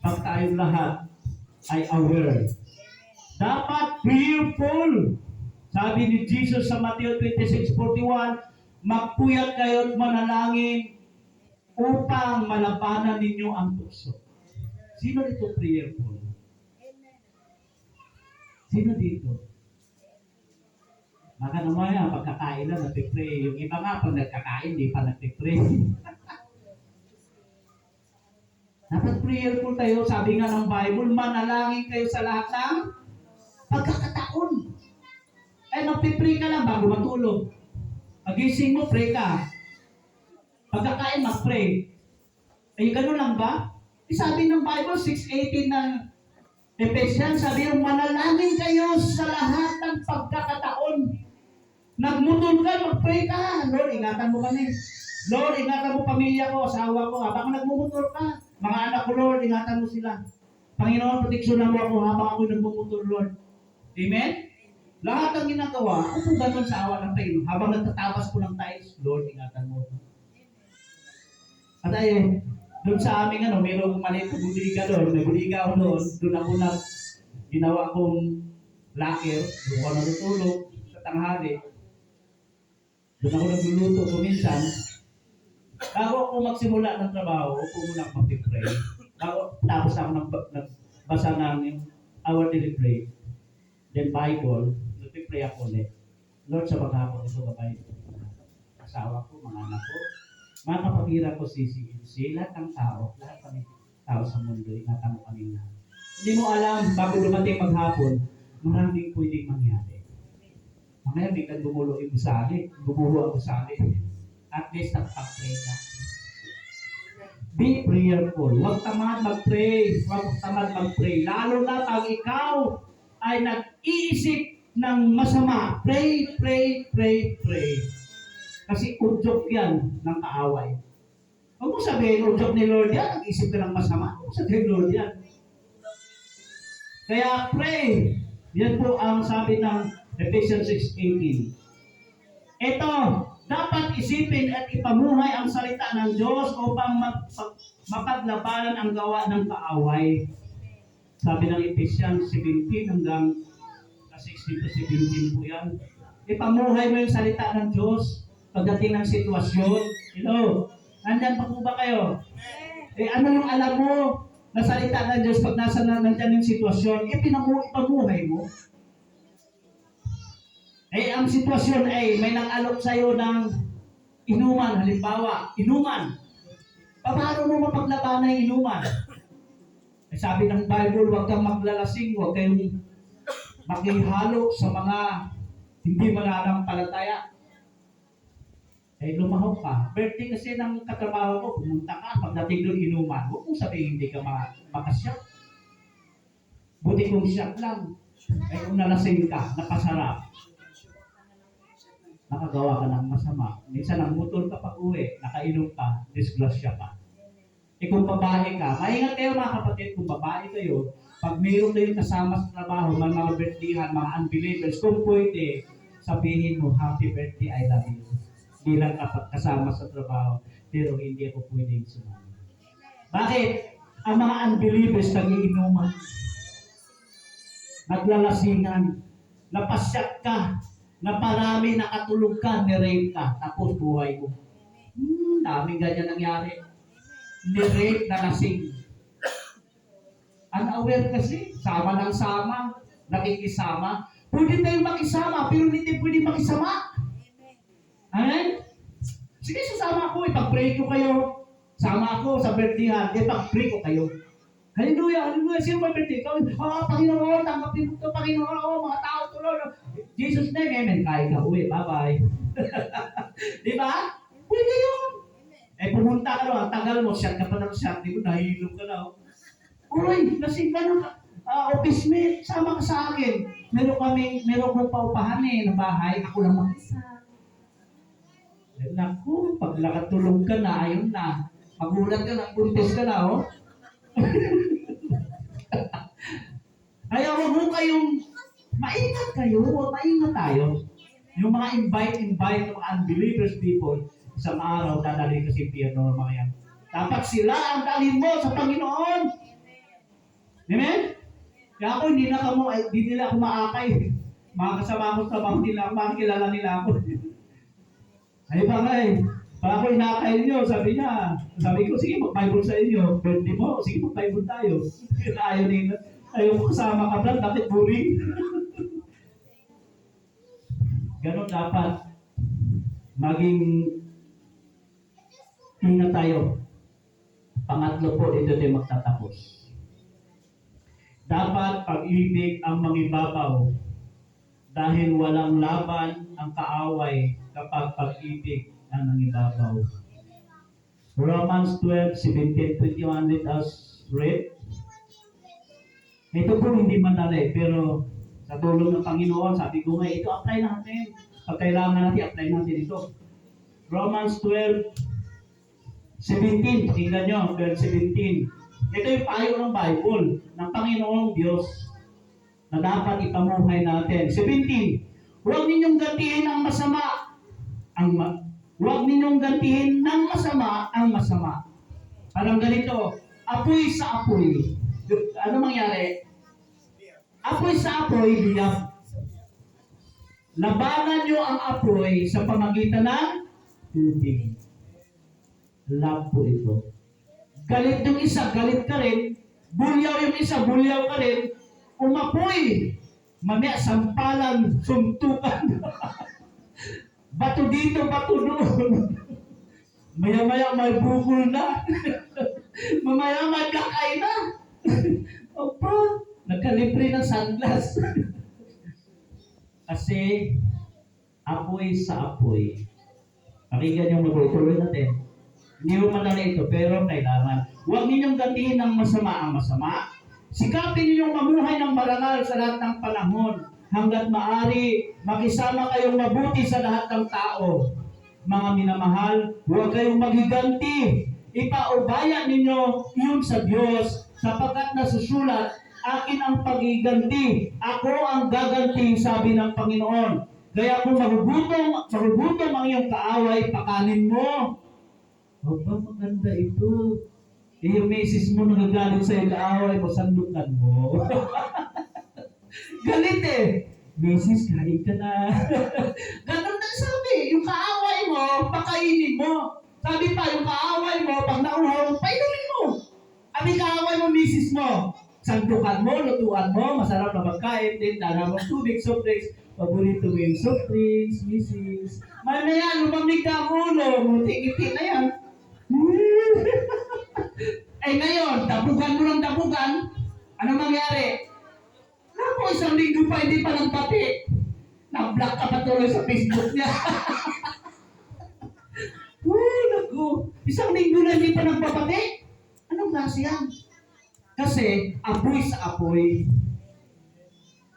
Pag tayong lahat ay aware. Dapat prayerful. Sabi ni Jesus sa Matthew 26:41, magpuyat kayo at manalangin upang malabanan ninyo ang tukso. Sino dito prayerful? Sino dito? Baka naman yan, pagkakain lang, nagpipray. Yung iba nga, pag nagkakain, di pa nagpipray. Dapat prayerful tayo. Sabi nga ng Bible, manalangin kayo sa lahat ng pagkakataon. Magpipray ka lang bago matulog. Pagising mo, pray ka. Pagkakain, mag-pray. Ganun lang ba? Sabi ng Bible, 6:18 ng Ephesians, sabi yung manalangin kayo sa lahat ng pagkakataon. Nagmutol ka, mag-pray ka. Lord, ingatan mo kami. Lord, ingatan mo pamilya ko, asawa ko. Habang nagmumutol ka, mga anak ko, Lord, ingatan mo sila. Panginoon, proteksyonan mo ako habang ako'y nagmumutol, Lord. Amen? Lahat ng ginagawa, ako po ganun sa awa ng Panginoon. Habang nagtatabas ko ng tiles, Lord, ingatan mo. At ayun, doon sa aming mayroong maliit na budiga doon. May budiga ako doon. Doon ako ginawa kong locker. Doon ako natutulog sa tanghali. Doon ako nagluluto kung minsan. Bago ako magsimula ng trabaho, upo muna ako mag-pray. Tapos ako nagbasa ng our daily bread, then Bible, nagpipray ako ulit. Lord, sa maghapon ito, gabay asawa ko, mga anak ko, mga kapatira ko, si lahat ng tao, lahat ng tao sa mundo, ingatan mo kami lahat. Hindi mo alam, bago dumating maghapon, maraming pwedeng mangyari. Mamaya biglang gumulo yung gusali, gumulo ang gusali. At least nakapag-pray ka. Be prayerful. Huwag tamad mag-pray. Huwag tamad mag-pray. Lalo na pag ikaw ay nag-iisip ng masama. Pray, pray, pray, pray. Kasi udyok yan ng kaaway. Huwag mo sabihin, udyok ni Lord yan, nag-isip ka ng masama. Huwag mo sabihin, Lord yan. Kaya pray. Yan po ang sabi ng Ephesians 6:18. Ito, dapat isipin at ipamuhay ang salita ng Diyos upang mapaglabanan ang gawa ng kaaway. Sabi ng Ephesians 17 hanggang 16 to 17 po yan. Ipamuhay mo yung salita ng Diyos pagdating ng sitwasyon. Hello? Nandyan pa po ba kayo? Ano yung alam mo na salita ng Diyos pag nandyan yung sitwasyon? Ipamuhay mo. Ang sitwasyon ay may nang-alok sa'yo ng inuman, halimbawa, inuman. Paano mo mapaglabanan yung inuman? Sabi ng Bible, huwag kang maglalasing, huwag kayong makihalo sa mga hindi mananampalataya. Lumahok ka. Birthday kasi ng katrabaho ko, pumunta ka, pagdating doon inuman, huwag mong sabihin hindi ka makasyak. Buti kong siyak lang. Kung nalasing ka, napasarap, nakagawa ka ng masama. Minsan ang motor ka pag uwi, nakainom ka, disgrasya ka. Kung babae ka, maingat kayo mga kapatid, kung babae kayo, pag mayroon kayong kasama sa trabaho, mga birthdayhan, mga unbelievers, kung pwede, sabihin mo, happy birthday, I love you. Bilang kasama sa trabaho, pero hindi ako pwedeng sumama. Bakit? Ang mga unbelievers nag-iinuman, naglalasingan, napasyak ka, na parami nakatulog ka, ni-rape ka, tapos buhay mo. Daming ganyan nangyari. Ni-rape na lasing. Unaware kasi, sama ng sama, nakikisama. Pwede tayong makisama, pero hindi pwede makisama. Amen? Sige, sasama ko, ipag-pray ko kayo. Sama ako sa birthdayhan, ipag-pray ko kayo. Hallelujah, hallelujah. Sino ba birthday? Panginoon, tanggapin mo ito, Panginoon. Mga tao tuloy. Jesus name, amen. Kain ka, uwi, bye-bye. Di ba? Pwede yun. Pumunta ka no, ang tagal mo, shot ka pa ng shot, di mo, nahilog ka na. Uy, lasing ka na. Office mate, sama ka sa akin. Meron kong paupahan na bahay, ako lang mag-isa. Naku, pag nakatulog ka na, ayun na. Magulat ka na, buntis ka na, oh. Kaya huwag mo kayong maingat kayo, maingat tayo. Yung mga invite ng mga unbelievers people, isang araw dadalhin ka sa impyerno ng mga yan. Dapat sila ang dalhin mo sa Panginoon. Amen? Kaya ako, hindi nila ako maakay. Mga kasama ko sa trabaho nila, makikilala nila ako. Ay ba nga eh. Pag ako inakay niyo, sabi ko, sige, mag-Bible sa inyo. Birthday mo, sige, mag-Bible tayo. Ayaw mo kasama ka lang, bakit boring? Ganon dapat maging ingat tayo. Pangatlo po, dito tayo magtatapos. Dapat pag-ibig ang mangibabaw dahil walang laban ang kaaway kapag pag-ibig ang nangibabaw. Romans 12:17-21, let us read. Ito po hindi madali, pero sa tulong ng Panginoon, sabi ko nga, ito apply natin. Pag kailangan natin, apply natin ito. Romans 12:17, tingnan nyo, 12:17. Ito yung payo ng Bible, ng Panginoong Diyos, na dapat ipamuhay natin. 17, huwag ninyong gantihin ang masama. Huwag ninyong gantihin ng masama ang masama. Parang ganito, apoy sa apoy. Ano mangyari? Apoy sa apoy, liyab. Labanan nyo ang apoy sa pamagitan ng tubig. Love po ito. Galit yung isa, galit ka rin. Bulyaw yung isa, bulyaw ka rin. umapoy. Mamaya sampalan, suntukan. Bato dito, bato doon. Maya-maya may bukol na. Mamaya may black eye na. Opa, nagkalibre ng sunglass. Kasi, apoy sa apoy. Pakinggan yung mag-tuloy natin. Hindi mo madala ito, pero kailangan. Huwag ninyong gatiin ng masama ang masama. Sikapin ninyong mamuhay ng marangal sa lahat ng panahon. Hanggat maaari, makisama kayong mabuti sa lahat ng tao. Mga minamahal, huwag kayong maghiganti. Ipaubaya ninyo yun sa Diyos, sapagkat nasusulat, akin ang pagiganti. Ako ang gaganti, sabi ng Panginoon. Kaya kung magugutom ang iyong kaaway, pakanin mo. Aba, maganda ito. Yung misis mo nagagalit sa iyong kaaway mo, sandukan mo. Galit eh. Misis, kain ka na. Ganun na sabi, yung kaaway mo, pakainin mo. Sabi pa, yung kaaway mo, pag nauhaw, painumin mo. Abi kaaway mo, misis mo. Sandukan mo, lutuan mo, masarap na magkain, din dala mo tubig, soft drinks. Paborito mo yung soft drinks, misis. Mamaya, lumamig ka ang ulo, muti-ngiti na yan. Eh ngayon, dabugan mo ng dabugan, ano mangyari? Naku, isang linggo pa, hindi pa nagpati. Nag-block ka pa tuloy sa Facebook niya. Uy, naku, isang linggo na hindi pa nagpapati. Anong klase yan? Kasi, apoy sa apoy.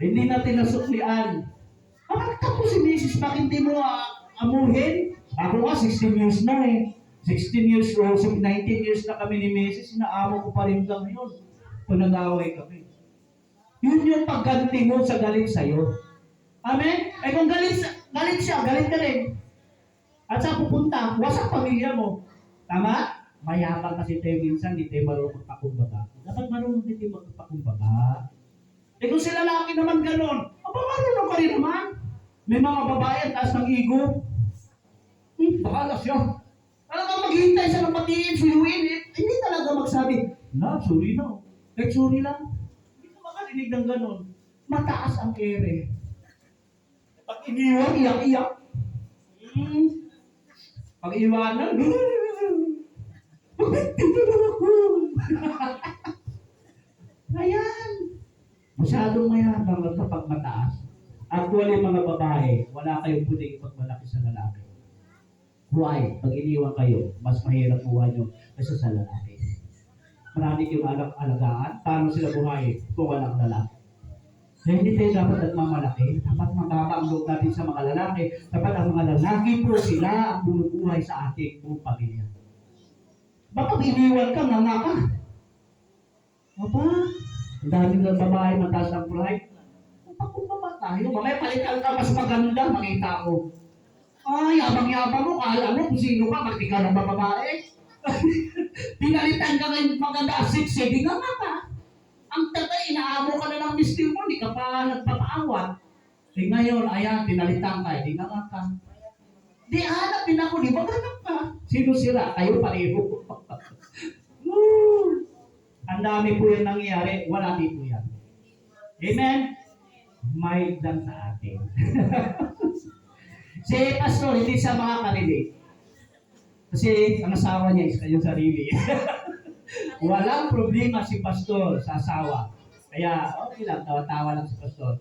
Hindi natin nasuklian. Bakit ako si Mrs. Bakit hindi mo amuhin? Ako nga, 16 years na eh. 16 years old, 19 years na kami ni Mrs. Inaamo ko pa rin lang yun. Kung nag-away kami. Yun yung pagganti mo sa galit sa'yo. Amen? Eh kung galit siya, galit ka rin. At saan pupunta? Wasak pamilya mo. Tama? Mayabang kasi tayo minsan, di tayo marunong magpakumbaga. Dapat marunong din tayo magpakumbaga. Eh kung sila lalaki naman ganon, marunong ka rin naman. May mga babae ang taas ng ego. Bakala siya. Talagang maghihintay siya ng patiin, suyuin. Hindi talaga magsabi, sorry na. Sorry lang. Hindi ka makarinig ng ganon. Mataas ang ere. Pag iniwan, iyak-iyak. Pag iwanan, ayan. Masyadong mayabang at kapag mataas. Actually, mga babae, wala kayong pwedeng ipagmalaki sa lalaki. Why? Pag iniwan kayo, mas mahirap buhay nyo kaysa sa lalaki. Marami kayong alagaan. Paano sila buhay kung walang lalaki? Kaya hindi tayo dapat nagmamalaki. Dapat mababa ang loob natin sa mga lalaki. Dapat ang mga lalaki po sila ang bumubuhay sa ating buong pamilya. Baka iniwan ka, nga ka. Aba, ang daming ng babae mataas ang pride. Pagkumbaba tayo, mamaya palitan ka mas maganda, makita ko. Ay, yabang-yabang mo, kala mo kung sino ka, bakit ikaw ng babae? Pinalitan ka ngayon maganda, sige nga ka. Ang tatay, inaamo ka na ng mister mo, hindi ka pa nagpapaawat. Eh ngayon, ayan, pinalitan ka, hindi nga ka. Di hanapin ako, di ba ganap ka? Sino sila? Kayo pareho. Ang dami po yan nangyayari, wala din po yan. Amen? May dan sa atin. Si pastor, hindi siya makakarinig. Kasi ang asawa niya is kanyang sarili. Walang problema si pastor sa asawa. Kaya, okay lang, tawa-tawa lang si pastor.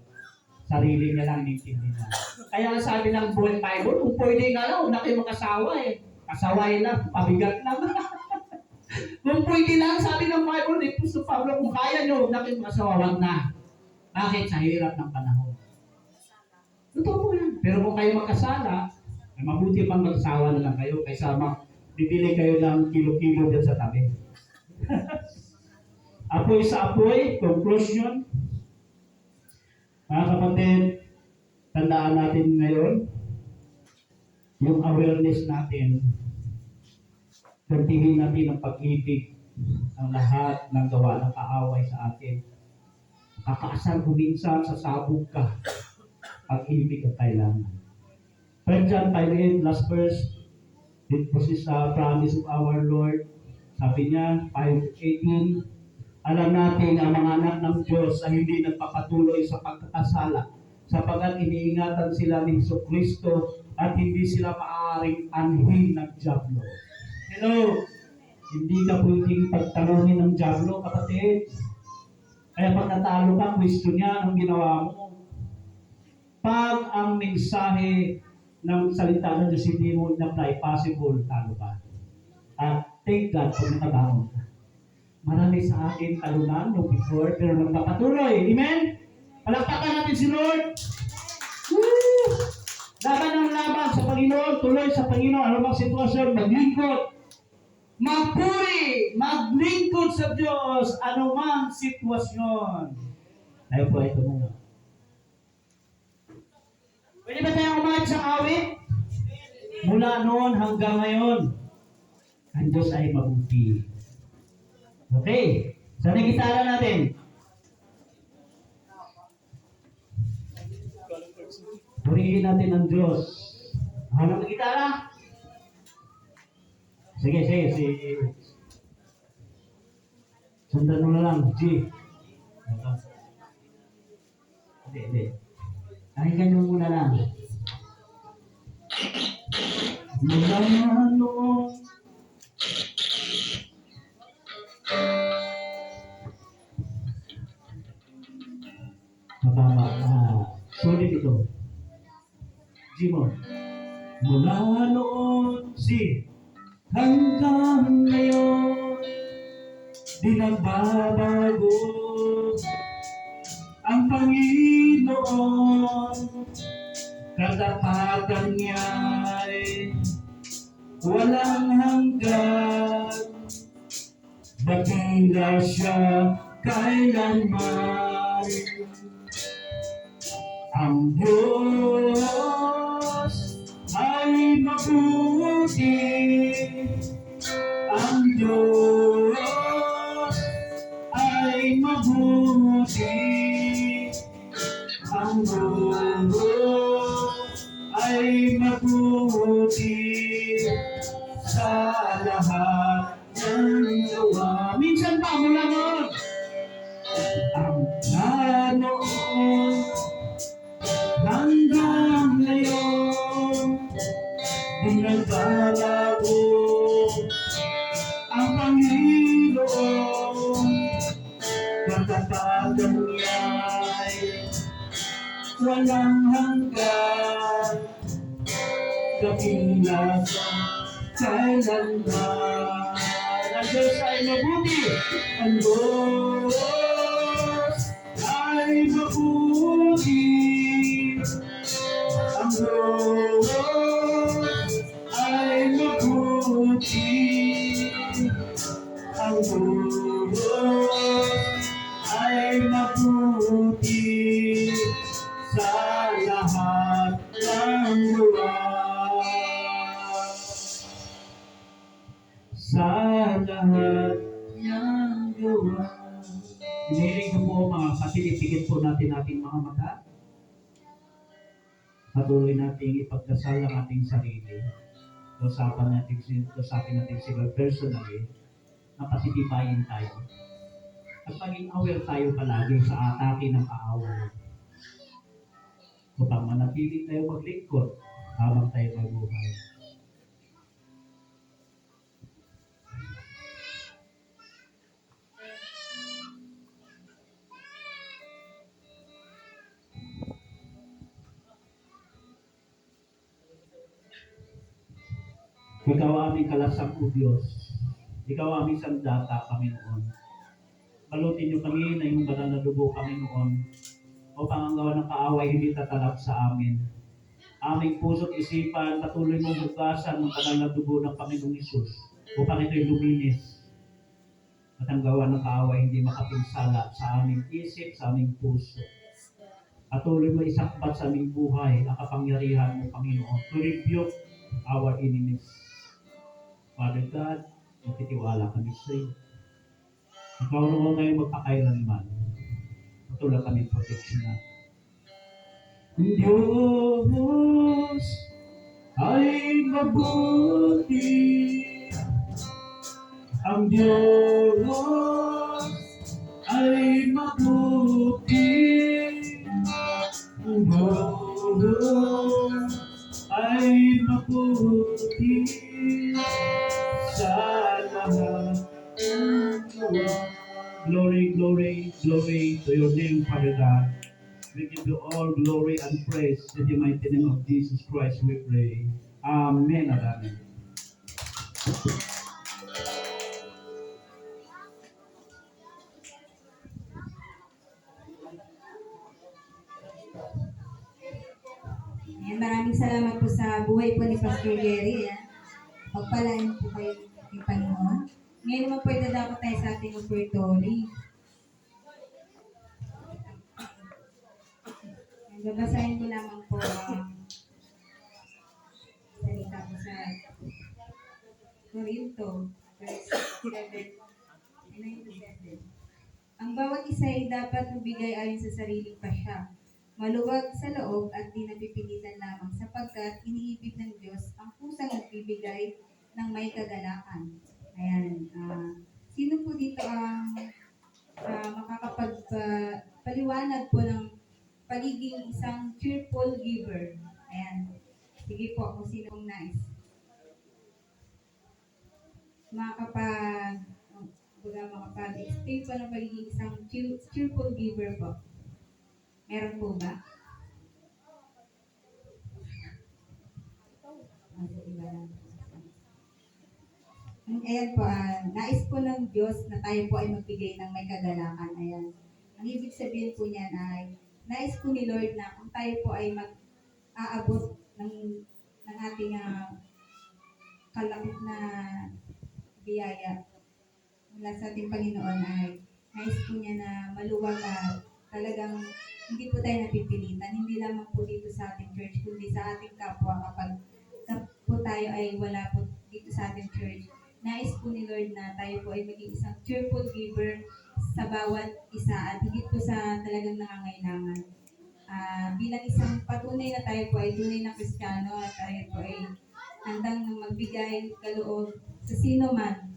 Sarili niya lang nintindi niya. Kaya sabi ng Bible, kung pwede nga lang, huwag na kayo mag-asawa eh. Kasaway lang, pabigat lang. Kung pwede lang, sabi ng Bible, dito sa Pablo, kung kaya nyo, huwag na kayo mag-asawa, huwag na. Bakit? Sa hirap ng panahon. Totoo po yan. Pero kung kayo magkasala, ay mabuti pang mag-asawa na lang kayo kaysa bibili kayo ng kilo-kilo dyan sa tabi. Apoy sa apoy, conclusion. Mga kapatid, tandaan natin ngayon, yung awareness natin, gantihin natin ang pag-ibig ang lahat ng gawa ng kaaway sa atin. Kakaasar ko minsan sa sabog ka, pag-ibig ang kailangan. 1 John 5:8, last verse, it was a promise of our Lord. Sabi niya, 5:18, Alam natin ang mga anak ng Diyos ay hindi nagpapatuloy sa pagkakasala sapagkat iniingatan sila ni Kristo at hindi sila maaaring anhin ng Diablo. Hello! Hindi ka pwedeng pagtalunin ng Diablo, kapatid. Kaya pag natalo ka, question niya, anong ginawa mo? Pag ang mensahe ng salita ng Diyos hindi mo in-apply, possible, talo ka. At thank God kung nakabangon ka. Marami sa akin talunan no before, pero nagpapatuloy. Amen? Palakpakan natin si Lord. Woo! Laban ng laban sa Panginoon, tuloy sa Panginoon. Ano bang sitwasyon? Maglingkod. Magpuri. Maglingkod sa Diyos. Ano mang sitwasyon. Tayo po, ito muna. Pwede ba tayong umahit sa awit? Mula noon hanggang ngayon, ang Diyos ay mabuti. Okay. Saan yung gitara natin? Purihin natin ang Diyos. Hanap ng gitara? Sige. Sundan mo na lang. G. Hindi. Pakinggan mo muna lang. Mula noon mababa. Sulit ito. Jimon. Mula noon hanggang ngayon, di nagbabago ang Panginoon. Katapatan niya'y walang hanggan. Dakila siya kailanman. Ang Diyos ay mabuti. Ang Diyos ay mabuti. Ang Diyos ay mabuti sa lahat ng gawa. Minsan pa mula noon, ang noon hanggang ngayon, di nagbabago ang Panginoon. Katapatan niya'y walang hanggan. Dakila sa kailanman. Ang Diyos ay mabuti. Ang Diyos ay mabuti. Ang Diyos ay mabuti. Ang Diyos ay mabuti sa lahat ng lugar. Sa lahat ng gawa. Hinihiling ko po mga kapatid, ipigit po natin ating mga mata. Patuloy nating ipagdasal ang ating sarili. Usapin natin sila personally na patitibayin tayo. At maging aware tayo palagi sa atake ng kaaway. Upang manatili tayo maglingkod habang tayo mabuhay. Ikaw aming kalasang o Diyos. Ikaw aming sandata, Panginoon. Balutin niyo kami na yung banal na dugo, Panginoon, upang ang gawa ng kaaway hindi tatalab sa amin. Aming puso't isipan, patuloy mong bukasan ng banal na dugo ng Panginoong Isus upang ito'y luminis. At ang gawa ng kaaway hindi makapinsala sa aming isip, sa aming puso. Patuloy mo isakbat sa aming buhay ang kapangyarihan mo, Panginoon, to rebuke our enemies. Father God, magtitiwala kami sa iyo. Ikaw naman ngayon magpakailanman. Patuloy kami proteksyonan. Ang Diyos ay mabuti. Ang Diyos ang buhok ay maputi sa lahat ng gawa. Glory, glory, glory to your name, Father God. We give you all glory and praise in the mighty name of Jesus Christ, we pray. Amen and amen. Ayan, maraming salamat po sa buhay po ni Pastor Jerry. Pagpalain po kayo ng Panginoon. Ngayon naman po idadako tayo sa ating operatory. Babasahin ko lamang po ang salita ko sa Corinto, verse 7. 9-7. Ang bawat isa ay dapat magbigay ayon sa sariling pasya, maluwag sa loob at di napipilitan lamang sapagkat iniibig ng Diyos ang pusang nagbibigay ng may kagalakan. Ayan. Sino po dito ang makakapagpaliwanag po ng pagiging isang cheerful giver? Ayan. Sige po, kung sino ang nais. Makapag-explain po ng pagiging isang cheerful giver po. Meron po ba? Sige ba lang? Ayan po, nais po ng Diyos na tayo po ay magbigay ng may kagalakan. Ayan. Ang ibig sabihin po niyan ay, nais po ni Lord na kung tayo po ay mag-aabot ng ating kalapit na biyaya mula sa ating Panginoon ay nais po niya na maluwag at talagang hindi po tayo napipilitan. Hindi lamang po dito sa ating church, kundi sa ating kapwa kapag po tayo ay wala po dito sa ating church. Nais po ni Lord na tayo po ay maging isang cheerful giver sa bawat isa at higit po sa talagang nangangailangan. Bilang isang patunay na tayo po ay tunay na Kristiyano at tayo po ay handang magbigay kaloob sa sino man.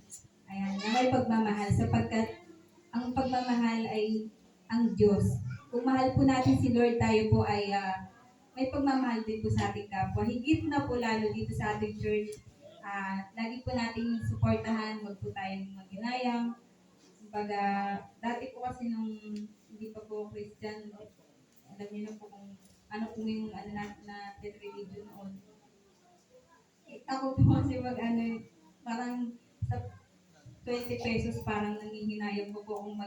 Ayan, na may pagmamahal sapagkat ang pagmamahal ay ang Diyos. Kung mahal po natin si Lord, tayo po ay may pagmamahal din po sa ating kapwa. Higit na po lalo dito sa ating church. Lagi po nating suportahan, wag po tayong maginayang. Kumbaga, dati po kasi nung hindi pa po Christian, alam niyo na po kung ano po yung natin religion noon. Ako po kasi parang sa 20 pesos parang nangihinayang ko po kung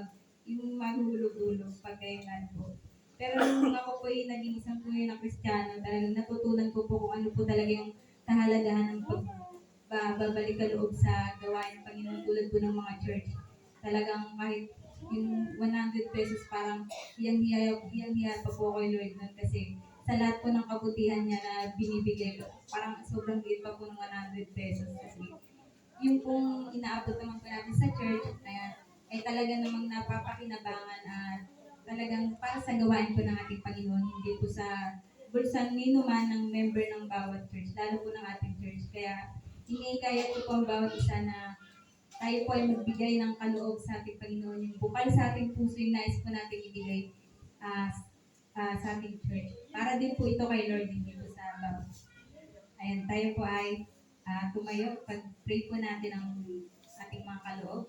yung maghulog-hulog pag ganyan po. Pero nung ako po yung naging isang tunay na Kristiyano, talagang natutunan ko po kung ano po talaga yung kahalagahan ng pagbabalik kaloob sa gawain ng Panginoon tulad po ng mga church. Talagang kahit yung 100 pesos parang iyang-hiya pa po kay Lord nun kasi sa lahat po ng kabutihan niya na binibigay ko, parang sobrang liit pa po ng 100 pesos kasi yung pong inaabot naman po natin sa church ay talaga namang napapakinabangan at talagang para sa gawain po ng ating Panginoon, hindi po sa bulsa nino man ng member ng bawat church, lalo po ng ating church. Kaya hinihikayat ko po ang bawat isa na tayo po ay magbigay ng kaloob sa ating Panginoon. Yung bukal sa ating puso yung nais po natin ibigay sa ating church. Para din po ito kay Lord, hindi po sa bawat. Ayan, tayo po ay tumayo. Pag-pray po natin ang ating mga kaloob.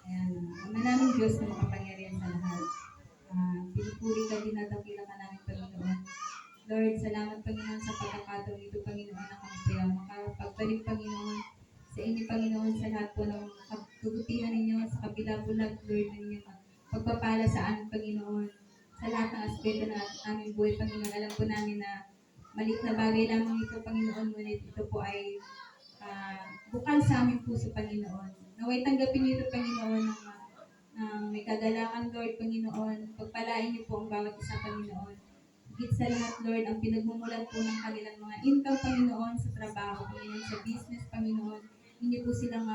Ayan, ang manaming Diyos na makapangyarihan sa lahat. Pinupuri ka din at ang kailangan namin, Panginoon. Lord, salamat, Panginoon, sa pagkakataon ito, Panginoon, na kami kaya makapagbalik, Panginoon, sa inyo, Panginoon, sa lahat po ng kabutihan ninyo, sa kabila po lahat, Lord, ng inyong pagpapala sa amin, Panginoon, sa lahat ng aspeto ng aming buhay, Panginoon. Alam po namin na maliit na bagay lamang ito, Panginoon, ngunit ito po ay bukal sa aming puso, Panginoon. Naway tanggapin niyo ito, Panginoon, ng may kagalakan, Lord, Panginoon. Pagpalain niyo po ang bawat isa, Panginoon. Higit sa lahat, Lord, ang pinagmumulan po ng kanilang mga income, Panginoon, sa trabaho, Panginoon, sa business, Panginoon. Hindi po silang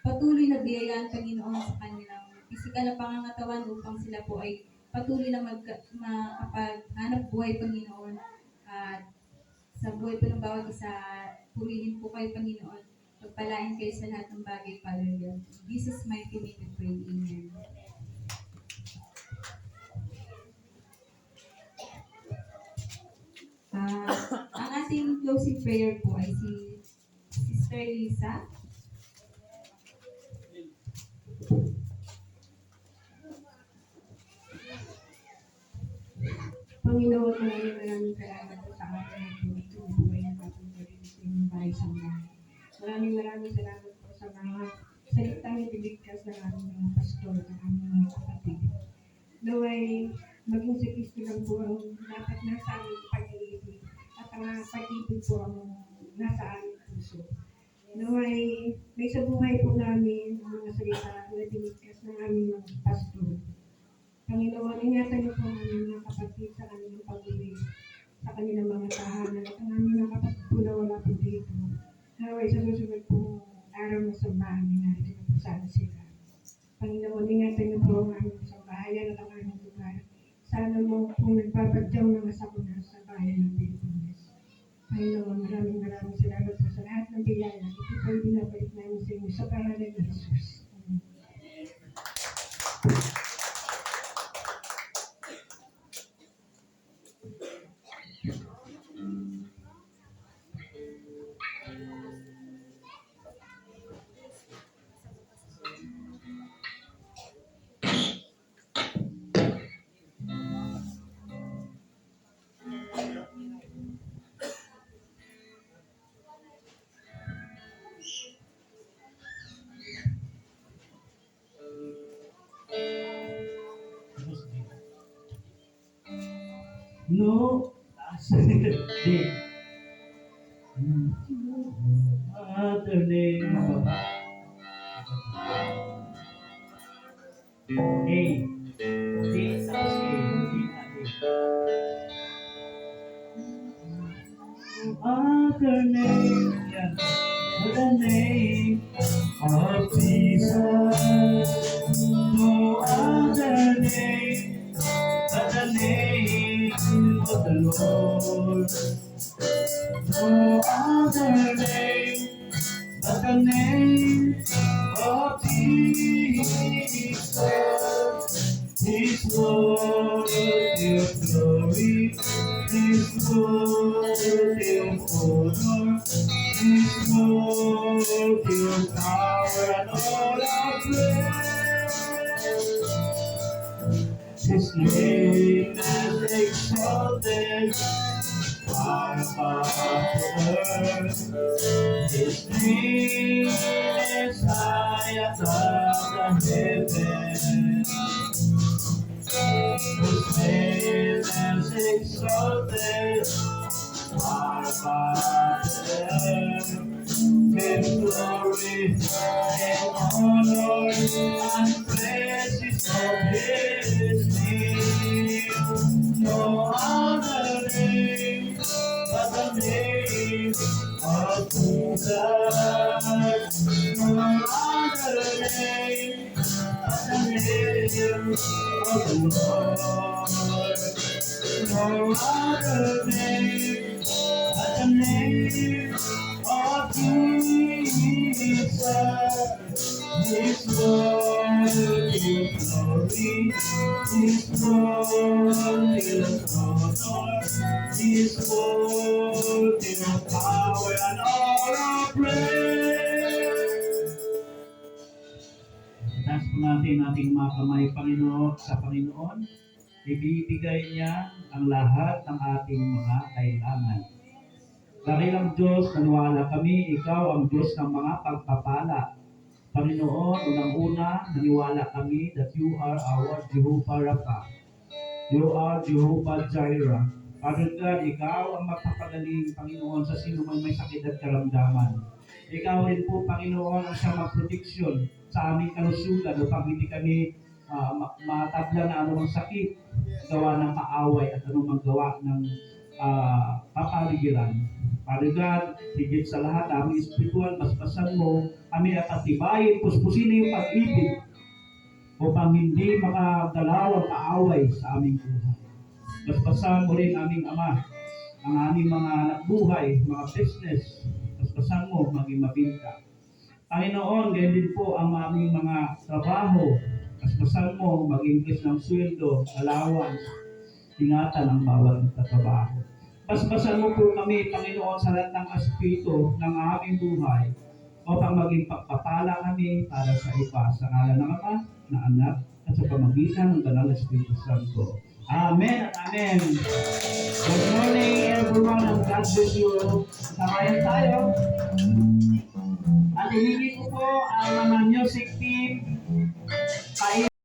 patuloy na biyayaan, Panginoon, sa kanilang pisikal na pangangatawan upang sila po ay patuloy na makapaghanap buhay, Panginoon. At sa buhay po ng bawat isa, purihin po kayo, Panginoon. Pagpalain kayo sa lahat ng bagay, Father God. This is my committed prayer. Amen. Ang ating closing prayer po ay si Sister Lisa. Panginoon, maraming salamat po sa araw na po ito. Buhay na kapag yung bahay sa bahay. Maraming salamat po sa mga salitang ibiligkas ng aming mga pastor, ng aming mga kapatid. Naway, maging sa Kristo lang po ang dapat nasa aming pag-iibig at ang pag-ibig po ang nasa aming puso. Naway, may sa buhay po namin ang mga salita na binigkas ng aming mga pastor. Panginoon, ingatan niyo po ang aming mga kapatid sa kanilang pag-uwi, sa kanilang mga tahanan, at ang aming mga kapatid po na wala po dito. Naway, sa susunod po araw ng sambahan, ingatan niyo po sana sila. Panginoon, ingatan niyo po ang aming sambahayan at ang aming lugar. Sana mo po nagpapadyang mga sakuna sa bayan ng Pilipinas. Panginoon, maraming salamat po sa lahat ng biyaya. Ito po yung binabalik namin sa inyo sa pangalan ni Jesus. Amen. No, di. Other name of A. D. Tapos A. Other name, yan. The name of Jesus. No other name but the name of the Lord. No other name but the name of Jesus. His worthy of glory, His worthy of honor, His worthy of power and all our praise. His name is exalted far above the earth. His name is high above the heavens. His name is exalted far above the earth. His glory and honor and praises of His name. No other name but the name of Jesus. No other name but the name of the Lord. No other name but the name of Jesus. His worthy of glory, His worthy of honor, His worthy of power and all our praise. Taas po natin ating mga kamay, Panginoon, sa Panginoon. Ibibigay niya ang lahat ng ating mga kailangan. Dahil ang Diyos, naniwala kami, Ikaw ang Diyos ng mga pagpapala. Panginoon, unang-una, naniwala kami that You are our Jehovah Rapha. You are Jehovah Jireh. Father God, Ikaw ang magpapagaling, Panginoon, sa sino man may sakit at karamdaman. Ikaw rin po, Panginoon, ang siyang magproteksyon sa aming kalusugan upang hindi kami matabla na anumang sakit, gawa ng kaaway at anumang gawa ng kapaligiran. Father God, higit sa lahat, aming espiritual, basbasan mo, kami at patibayin, puspusin na yung pag-ibig upang hindi makagalaw ang kaaway sa aming buhay. Basbasan mo rin aming Ama, ang aming mga anak buhay, mga business, basbasan mo maging mabinta. Panginoon, ganyan din po ang aming mga trabaho. Kaspasan mo, mag-increase ng sweldo, allowance, ingatan ang bawat trabaho. Paspasan mo po kami, Panginoon, sa lahat ng aspeto ng aming buhay upang maging pagpapala kami para sa iba. Sa ngalan ng Ama, ng Anak, at sa pamagitan ng Banal na Espiritu Santo. Amen at Amen. Good morning everyone and God bless you. Samayan tayo. At hihingi ko po ang mga music team